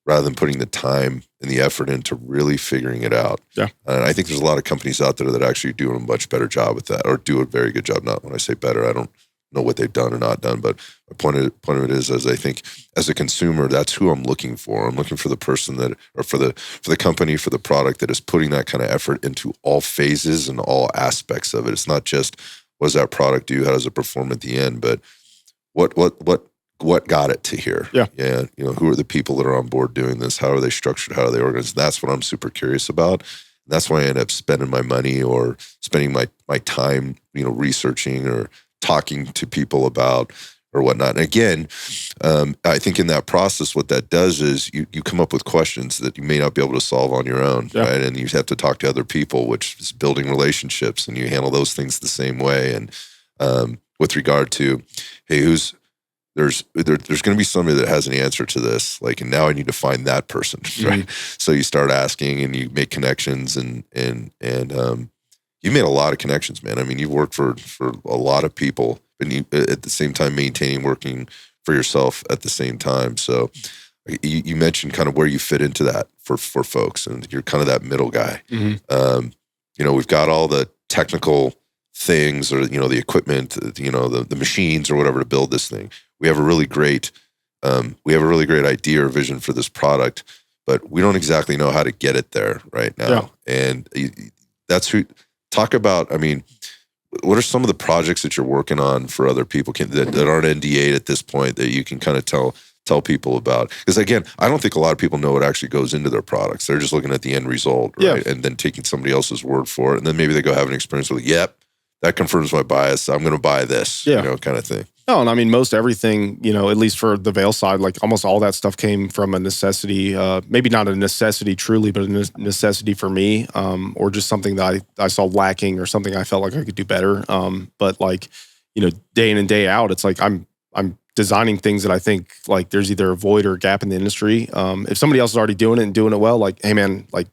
rather than putting the time and the effort into really figuring it out. Yeah. And I think there's a lot of companies out there that actually do a much better job with that, or do a very good job. Not when I say better, I don't know what they've done or not done, but my point of it is, as I think as a consumer, that's who I'm looking for. I'm looking for the person that, or for the company, for the product that is putting that kind of effort into all phases and all aspects of it. It's not just, what does that product do? How does it perform at the end? But what got it to here? Yeah. You know, who are the people that are on board doing this? How are they structured? How are they organized? That's what I'm super curious about. And that's why I end up spending my money or spending my time, you know, researching or talking to people about or whatnot. And again, I think in that process, what that does is you come up with questions that you may not be able to solve on your own, right? And you have to talk to other people, which is building relationships, and you handle those things the same way. And with regard to, hey, there's going to be somebody that has an answer to this, like, and now I need to find that person, right? So you start asking, and you make connections, and you made a lot of connections, man. I mean, you've worked for a lot of people, and you at the same time working for yourself at the same time. So you mentioned kind of where you fit into that for folks, and you're kind of that middle guy. We've got all the technical things, or the equipment, the machines or whatever to build this thing. We have a really great idea or vision for this product, but we don't exactly know how to get it there right now. Yeah. And that's who. Talk about, I mean, what are some of the projects that you're working on for other people that aren't NDA'd at this point that you can kind of tell people about? Because again, I don't think a lot of people know what actually goes into their products. They're just looking at the end result, right? Yeah. And then taking somebody else's word for it. And then maybe they go have an experience with, yep, that confirms my bias. I'm going to buy this, kind of thing. No, and I mean, most everything, at least for the Vail side, like almost all that stuff came from a necessity, maybe not a necessity truly, but a necessity for me, or just something that I saw lacking, or something I felt like I could do better. But like, day in and day out, it's like I'm designing things that I think like there's either a void or a gap in the industry. If somebody else is already doing it and doing it well, like, hey man, like,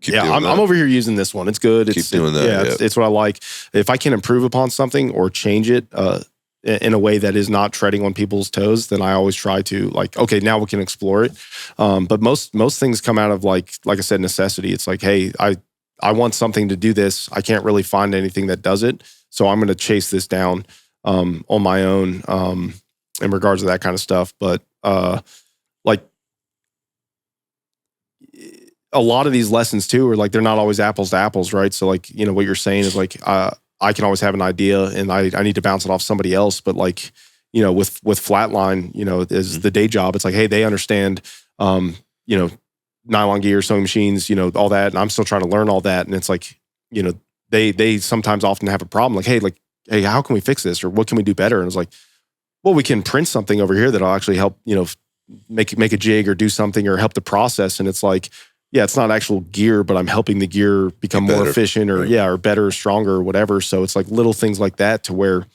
I'm over here using this one. It's good. Keep doing that. It's what I like. If I can improve upon something or change it in a way that is not treading on people's toes, then I always try to like, okay, now we can explore it. But most things come out of like I said, necessity. It's like, hey, I want something to do this. I can't really find anything that does it, so I'm going to chase this down on my own in regards to that kind of stuff. But like, a lot of these lessons too are like, they're not always apples to apples, right? So like, what you're saying is like, I can always have an idea and I need to bounce it off somebody else. But like, with Flatline, is the day job. It's like, hey, they understand, nylon gear, sewing machines, all that. And I'm still trying to learn all that. And it's like, they sometimes often have a problem. Like, hey, how can we fix this? Or what can we do better? And it's like, well, we can print something over here that'll actually help, make a jig or do something or help the process. And it's like, yeah, it's not actual gear, but I'm helping the gear become more efficient or or better or stronger or whatever. So it's like little things like that to where,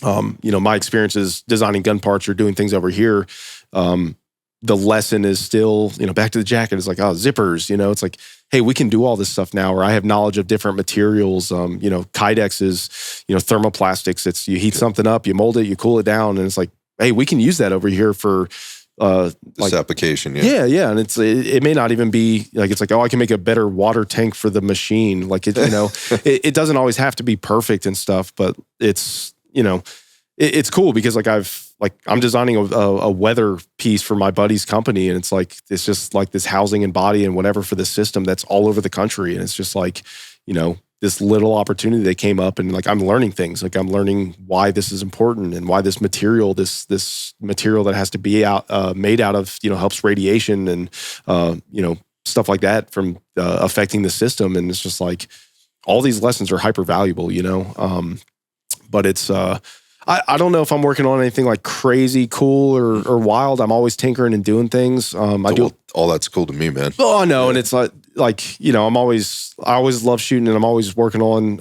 my experiences designing gun parts or doing things over here, the lesson is still, back to the jacket, is like, zippers, it's like, hey, we can do all this stuff now, or I have knowledge of different materials. Kydex is, thermoplastics. It's, you heat something up, you mold it, you cool it down. And it's like, hey, we can use that over here for, this application. Yeah. And it may not even be like, it's like, I can make a better water tank for the machine. Like it doesn't always have to be perfect and stuff, but it's, it's cool because like I'm designing a weather piece for my buddy's company. And it's just like this housing and body and whatever for the system that's all over the country. And it's just like, this little opportunity that came up, and like I'm learning things. Like I'm learning why this is important and why this material that has to be made out of helps radiation and stuff like that from affecting the system. And it's just like all these lessons are hyper valuable, but it's I don't know if I'm working on anything like crazy cool or wild. I'm always tinkering and doing things. I do all that's cool to me, man. Oh no, and it's like I always love shooting, and I'm always working on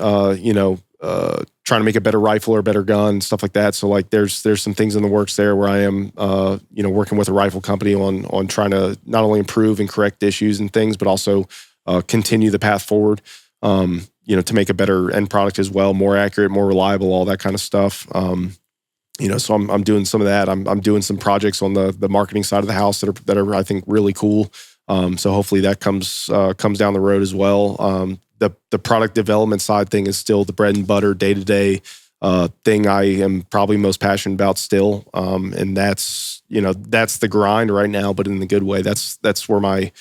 trying to make a better rifle or a better gun, stuff like that. So like there's some things in the works there where I am working with a rifle company on trying to not only improve and correct issues and things, but also continue the path forward. To make a better end product as well, more accurate, more reliable, all that kind of stuff. So I'm doing some of that. I'm doing some projects on the marketing side of the house that are I think really cool. So hopefully that comes down the road as well. The product development side thing is still the bread and butter day-to-day thing I am probably most passionate about still. And that's the grind right now, but in the good way. That's where my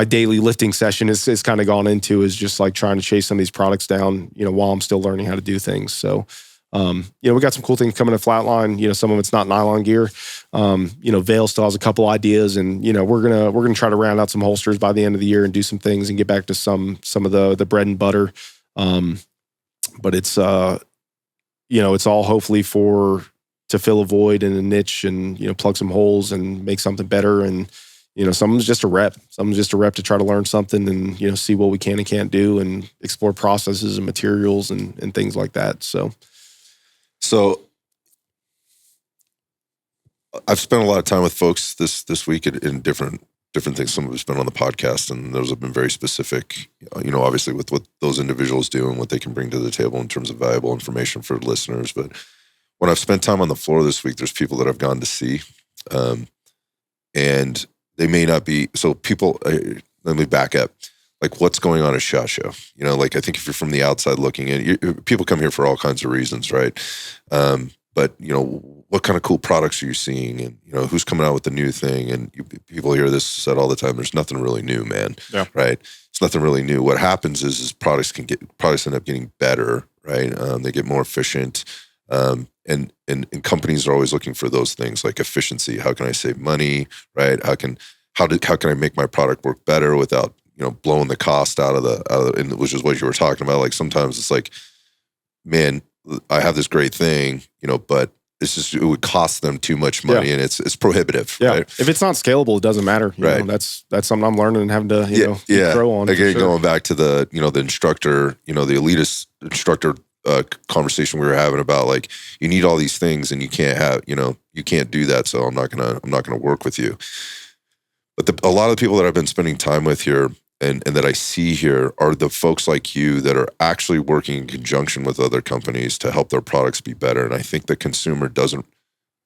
daily lifting session is kind of gone into, is just like trying to chase some of these products down, while I'm still learning how to do things. So, we got some cool things coming to Flatline. Some of it's not nylon gear. Vail still has a couple ideas, and we're gonna try to round out some holsters by the end of the year and do some things and get back to some of the bread and butter. But it's it's all hopefully to fill a void and a niche and plug some holes and make something better. And someone's just a rep. Someone's just a rep to try to learn something and see what we can and can't do and explore processes and materials and things like that. So I've spent a lot of time with folks this week in different different things. Some of it's been on the podcast, and those have been very specific, obviously with what those individuals do and what they can bring to the table in terms of valuable information for listeners. But when I've spent time on the floor this week, there's people that I've gone to see, and they may not be, so people, let me back up. Like, what's going on at SHOT Show? Like, I think if you're from the outside looking in, people come here for all kinds of reasons, right? But, what kind of cool products are you seeing? And, who's coming out with the new thing? And people hear this said all the time, there's nothing really new, man. Yeah. Right? It's nothing really new. What happens is products end up getting better, right? They get more efficient. And companies are always looking for those things like efficiency. How can I save money, right? How can I make my product work better without, blowing the cost out of the, which is what you were talking about. Like, sometimes it's like, man, I have this great thing, but it would cost them too much money, and it's prohibitive. Yeah. Right? If it's not scalable, it doesn't matter. You right. know, that's something I'm learning and having to, grow on. Again, going back to the, the instructor, the elitist instructor conversation we were having about, like, you need all these things and you can't have, you can't do that. So I'm not gonna work with you. But a lot of the people that I've been spending time with here and that I see here are the folks like you that are actually working in conjunction with other companies to help their products be better. And I think the consumer doesn't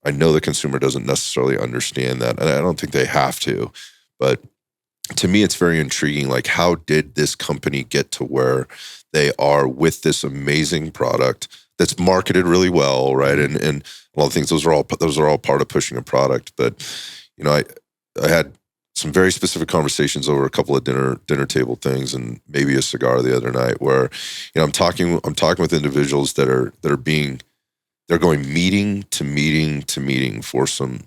necessarily understand that. And I don't think they have to. But to me, it's very intriguing. Like, how did this company get to where they are with this amazing product that's marketed really well, right? And a lot of things, those are all part of pushing a product. But, I had some very specific conversations over a couple of dinner table things and maybe a cigar the other night where, I'm talking with individuals that are going meeting to meeting to meeting for some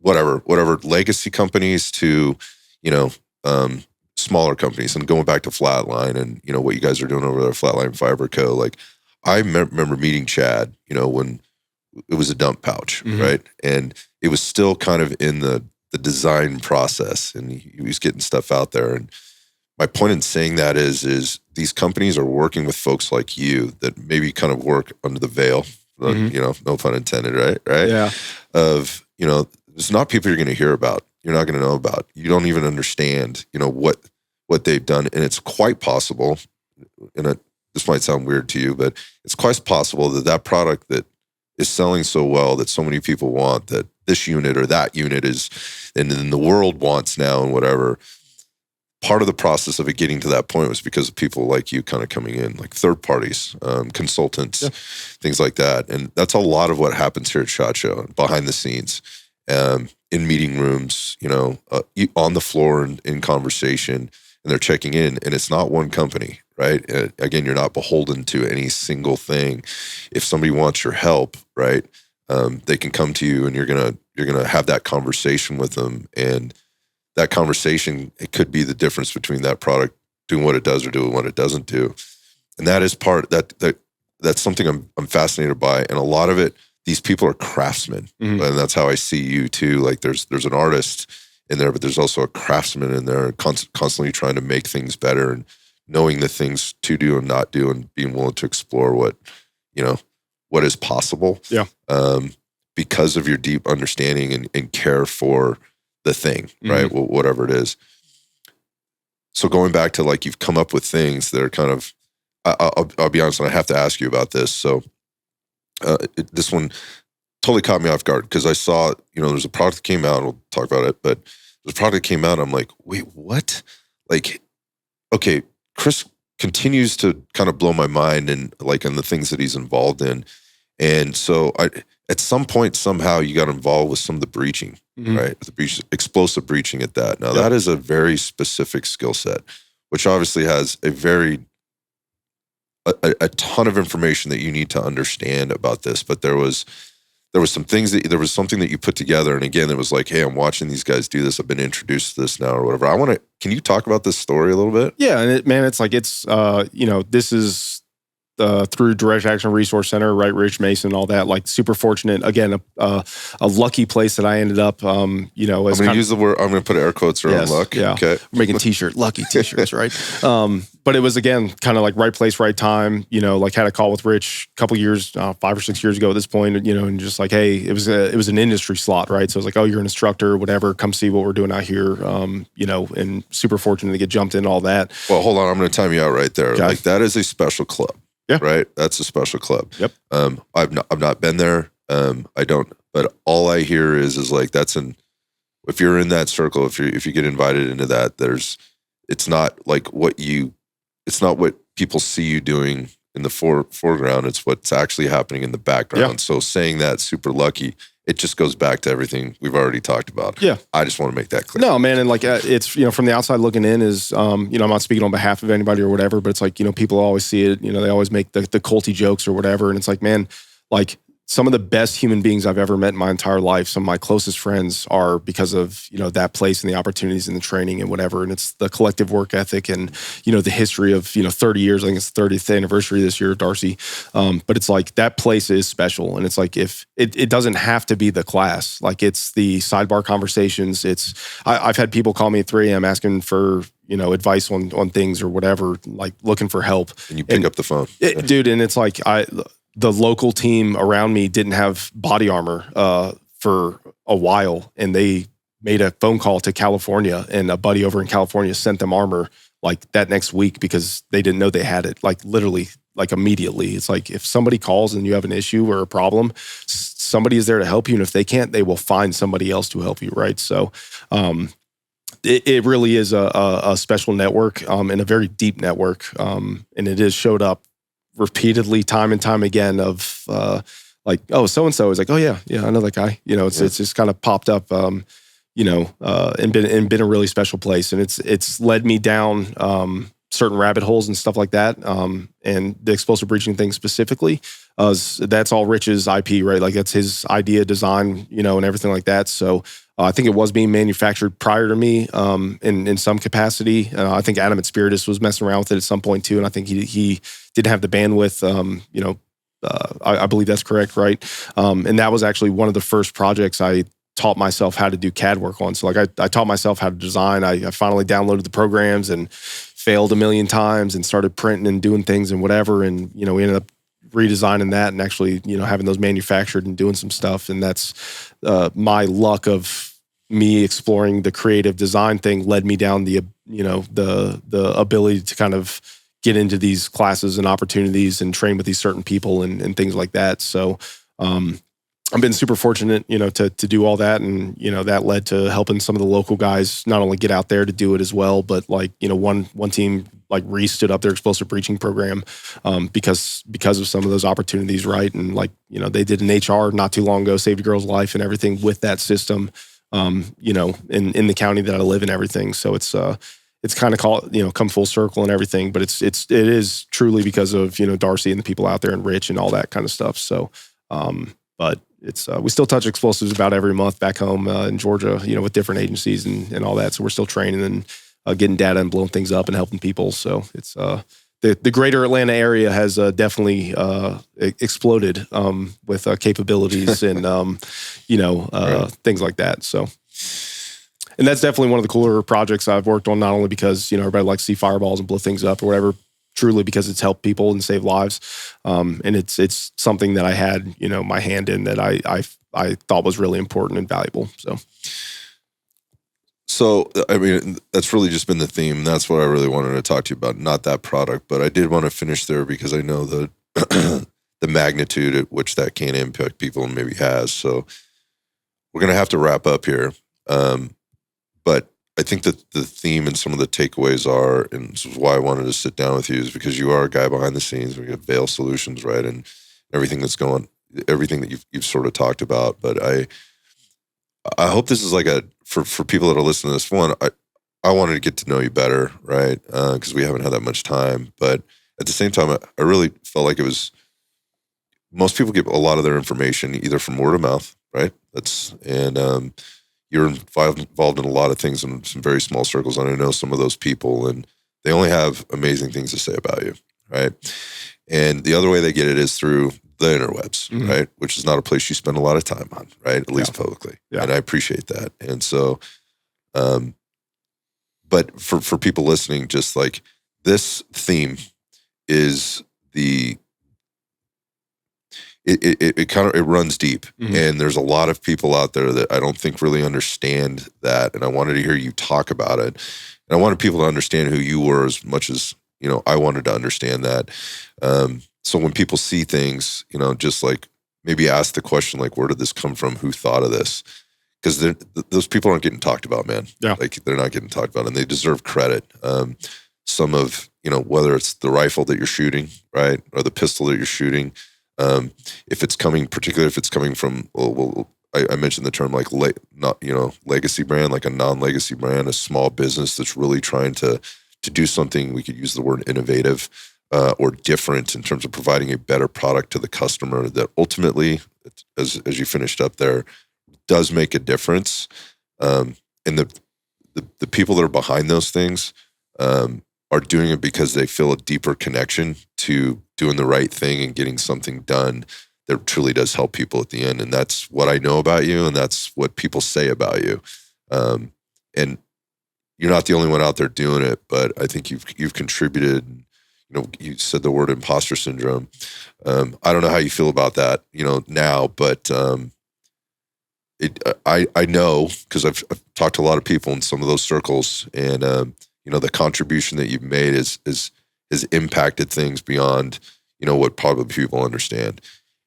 whatever legacy companies to, smaller companies, and going back to Flatline and, what you guys are doing over there, Flatline Fiber Co. Like, I remember meeting Chad, when it was a dump pouch, Mm-hmm. right? And it was still kind of in the design process, and he was getting stuff out there. And my point in saying that is these companies are working with folks like you that maybe kind of work under the veil, Mm-hmm. no pun intended, right? Yeah. Of, it's not people you're going to hear about. You're not going to know about. You don't even understand, what they've done. And it's quite possible, and this might sound weird to you, but it's quite possible that product that is selling so well that so many people want, that this unit or that unit is, and then the world wants now and whatever. Part of the process of it getting to that point was because of people like you kind of coming in, like third parties, consultants, things like that. And that's a lot of what happens here at SHOT Show, behind the scenes, in meeting rooms, on the floor in conversation, and they're checking in, and it's not one company, right? Again, you're not beholden to any single thing. If somebody wants your help, right, they can come to you, and you're gonna have that conversation with them, and that conversation, it could be the difference between that product doing what it does or doing what it doesn't do. And that is that's something I'm fascinated by. And a lot of it, these people are craftsmen, Mm-hmm. and that's how I see you too. Like, there's an artist in there, but there's also a craftsman in there, constantly trying to make things better and knowing the things to do and not do, and being willing to explore what is possible. Yeah. Because of your deep understanding and care for the thing, right? Mm-hmm. Whatever it is. So going back to, like, you've come up with things that are kind of, I'll be honest, and I have to ask you about this. So this one totally caught me off guard, because I saw, there's a product that came out, we'll talk about it, but there's a product that came out, I'm like, wait, what? Like, okay, Chris continues to kind of blow my mind, and like, in the things that he's involved in. And so at some point, somehow you got involved with some of the breaching, Mm-hmm. right? Explosive breaching at that. Now, that is a very specific skill set, which obviously has a ton of information that you need to understand about this. But there was something that you put together. And again, it was like, hey, I'm watching these guys do this. I've been introduced to this now or whatever. Can you talk about this story a little bit? Yeah. And this is through Direct Action Resource Center, right? Rich Mason, all that, like, super fortunate. Again, a lucky place that I ended up, I'm going to use the word, I'm going to put air quotes around luck. Yeah. Okay. We're making lucky t-shirts, right? But it was, again, kind of like right place, right time, like had a call with Rich a couple years, 5 or 6 years ago at this point, and just like, hey, it was an industry slot, right? So it was like, oh, you're an instructor, whatever, come see what we're doing out here, and super fortunate to get jumped in all that. Well, hold on, I'm going to time you out right there. Okay. Like, that is a special club. Yeah. Right? That's a special club. Yep. I've not been there. I don't, but all I hear is like, if you're in that circle, if you get invited into that, it's not what people see you doing in the foreground. It's what's actually happening in the background. Yeah. So saying that super lucky, it just goes back to everything we've already talked about. Yeah. I just want to make that clear. No, man. And like, it's, from the outside looking in is, I'm not speaking on behalf of anybody or whatever, but it's like, people always see it, they always make the culty jokes or whatever. And it's like, man, like, some of the best human beings I've ever met in my entire life, some of my closest friends are because of, that place and the opportunities and the training and whatever. And it's the collective work ethic and, the history of, 30 years. I think it's the 30th anniversary this year, Darcy. But it's like, that place is special. And it's like, if it doesn't have to be the class, like it's the sidebar conversations. I've had people call me at 3 a.m. asking for, advice on things or whatever, like looking for help. And you pick up the phone. Dude, and it's like, the local team around me didn't have body armor for a while, and they made a phone call to California, and a buddy over in California sent them armor like that next week because they didn't know they had it, like literally, like immediately. It's like, if somebody calls and you have an issue or a problem, somebody is there to help you, and if they can't, they will find somebody else to help you, right? So it really is a special network, and a very deep network, and it has showed up repeatedly, time and time again, of like, oh, so-and-so is like, oh yeah, I know that guy. It's just kind of popped up, and been a really special place. And it's led me down certain rabbit holes and stuff like that. And the explosive breaching thing specifically, that's all Rich's IP, right? Like, that's his idea, design, and everything like that. So I think it was being manufactured prior to me, in some capacity. I think Adamant Spiritus was messing around with it at some point too, and I think he didn't have the bandwidth. I believe that's correct, right? And that was actually one of the first projects I taught myself how to do CAD work on. So like, I taught myself how to design. I finally downloaded the programs and failed a million times and started printing and doing things and whatever. And we ended up redesigning that and actually, having those manufactured and doing some stuff. And that's my luck of me exploring the creative design thing led me down the ability to kind of get into these classes and opportunities and train with these certain people and things like that. So I've been super fortunate, to do all that. And, that led to helping some of the local guys not only get out there to do it as well, but like, one team like Reese stood up their explosive breaching program because of some of those opportunities, right? And like, they did an HR not too long ago, saved a girl's life and everything with that system, in the county that I live in, everything. So it's kind of come full circle and everything, but it is truly because of, Darcy and the people out there and Rich and all that kind of stuff. So, but it's, we still touch explosives about every month back home in Georgia, with different agencies and all that. So we're still training and getting data and blowing things up and helping people. So it's, the greater Atlanta area has definitely exploded with capabilities and, right. Things like that. So, and that's definitely one of the cooler projects I've worked on, not only because, everybody likes to see fireballs and blow things up or whatever, truly because it's helped people and saved lives. And it's something that I had, my hand in that I thought was really important and valuable. So, I mean, that's really just been the theme. That's what I really wanted to talk to you about, not that product, but I did want to finish there because I know the the magnitude at which that can impact people and maybe has. So we're going to have to wrap up here. But I think that the theme and some of the takeaways are, and this is why I wanted to sit down with you, is because you are a guy behind the scenes. We got Veil Solutions, right? And everything that's going, everything that you've sort of talked about. But I hope this is like for people that are listening to this one, I wanted to get to know you better, right? Because we haven't had that much time. But at the same time, I really felt like it was, most people get a lot of their information either from word of mouth, right? You're involved in a lot of things in some very small circles. And I know some of those people, and they only have amazing things to say about you, right? And the other way they get it is through the interwebs, mm-hmm. right? Which is not a place you spend a lot of time on, right? At least publicly. Yeah. And I appreciate that. And so, but for people listening, just like this theme is it kind of, it runs deep. Mhm. And there's a lot of people out there that I don't think really understand that. And I wanted to hear you talk about it. And I wanted people to understand who you were as much as, I wanted to understand that. So when people see things, just like maybe ask the question, like, where did this come from? Who thought of this? Because those people aren't getting talked about, man. Yeah. Like, they're not getting talked about, and they deserve credit. Some of, whether it's the rifle that you're shooting, right, or the pistol that you're shooting, if it's coming from, I mentioned the term like legacy brand, like a non-legacy brand, a small business that's really trying to do something. We could use the word innovative or different in terms of providing a better product to the customer that ultimately, as you finished up there, does make a difference. And the people that are behind those things are doing it because they feel a deeper connection to doing the right thing and getting something done that truly does help people at the end. And that's what I know about you, and that's what people say about you. And you're not the only one out there doing it, but I think you've contributed. You said the word imposter syndrome. I don't know how you feel about that, now, but I know, because I've talked to a lot of people in some of those circles, and the contribution that you've made has impacted things beyond what probably people understand.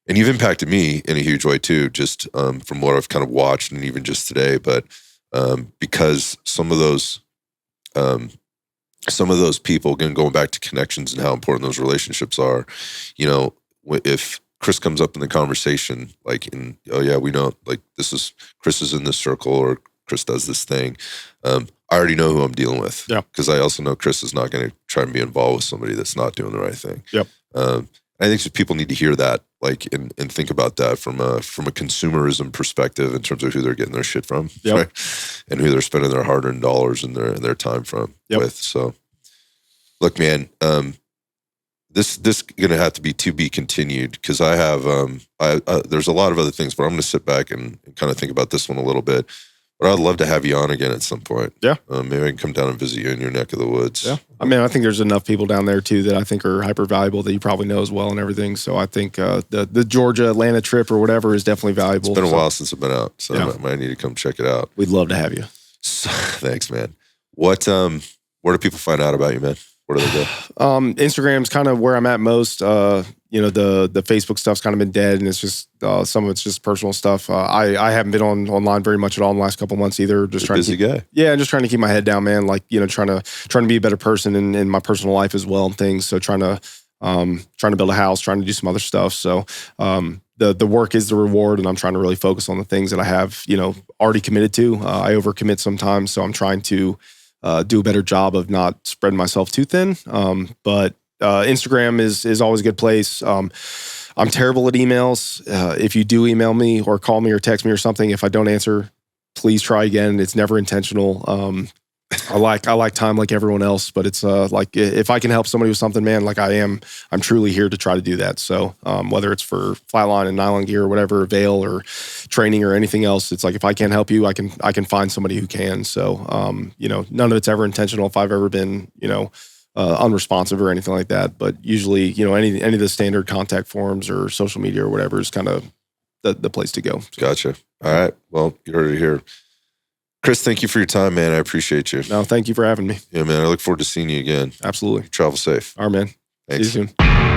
And you've impacted me in a huge way too, just from what I've kind of watched, and even just today. But because some of those people, again, going back to connections and how important those relationships are, if Chris comes up in the conversation, like, oh yeah, we know, like, Chris is in this circle, or Chris does this thing. I already know who I'm dealing with. Yeah. Because I also know Chris is not going to try and be involved with somebody that's not doing the right thing. Yep. I think that people need to hear that, like, and think about that from a consumerism perspective in terms of who they're getting their shit from, yep, right? And who they're spending their hard-earned dollars and their time from, yep, with. So, look, man, this going to have to be continued, because I have there's a lot of other things, but I'm going to sit back and kind of think about this one a little bit. But I'd love to have you on again at some point. Yeah. Maybe I can come down and visit you in your neck of the woods. Yeah. I mean, I think there's enough people down there too that I think are hyper valuable that you probably know as well and everything. So I think the Georgia Atlanta trip or whatever is definitely valuable. It's been a while since I've been out, so yeah, I might need to come check it out. We'd love to have you. So, thanks, man. Where do people find out about you, man? Where do they go? Instagram's kind of where I'm at most. The Facebook stuff's kind of been dead, and it's just some of it's just personal stuff. I haven't been online very much at all in the last couple of months either. Just trying busy guy. Yeah, just trying to keep my head down, man. Like, trying to be a better person in my personal life as well and things. So trying to build a house, trying to do some other stuff. So the work is the reward, and I'm trying to really focus on the things that I have already committed to. I overcommit sometimes, so I'm trying to do a better job of not spreading myself too thin. But Instagram is always a good place. I'm terrible at emails. If you do email me or call me or text me or something, if I don't answer, please try again. It's never intentional. I like time like everyone else, but it's like, if I can help somebody with something, man, like I'm truly here to try to do that. So whether it's for flatline and nylon gear or whatever, veil or training or anything else, it's like, if I can't help you, I can find somebody who can. So none of it's ever intentional if I've ever been unresponsive or anything like that. But usually, any of the standard contact forms or social media or whatever is kind of the place to go. So. Gotcha. All right. Well, you heard it here. Chris, thank you for your time, man. I appreciate you. No, thank you for having me. Yeah, man. I look forward to seeing you again. Absolutely. Travel safe. All right, man. Thanks. See you soon.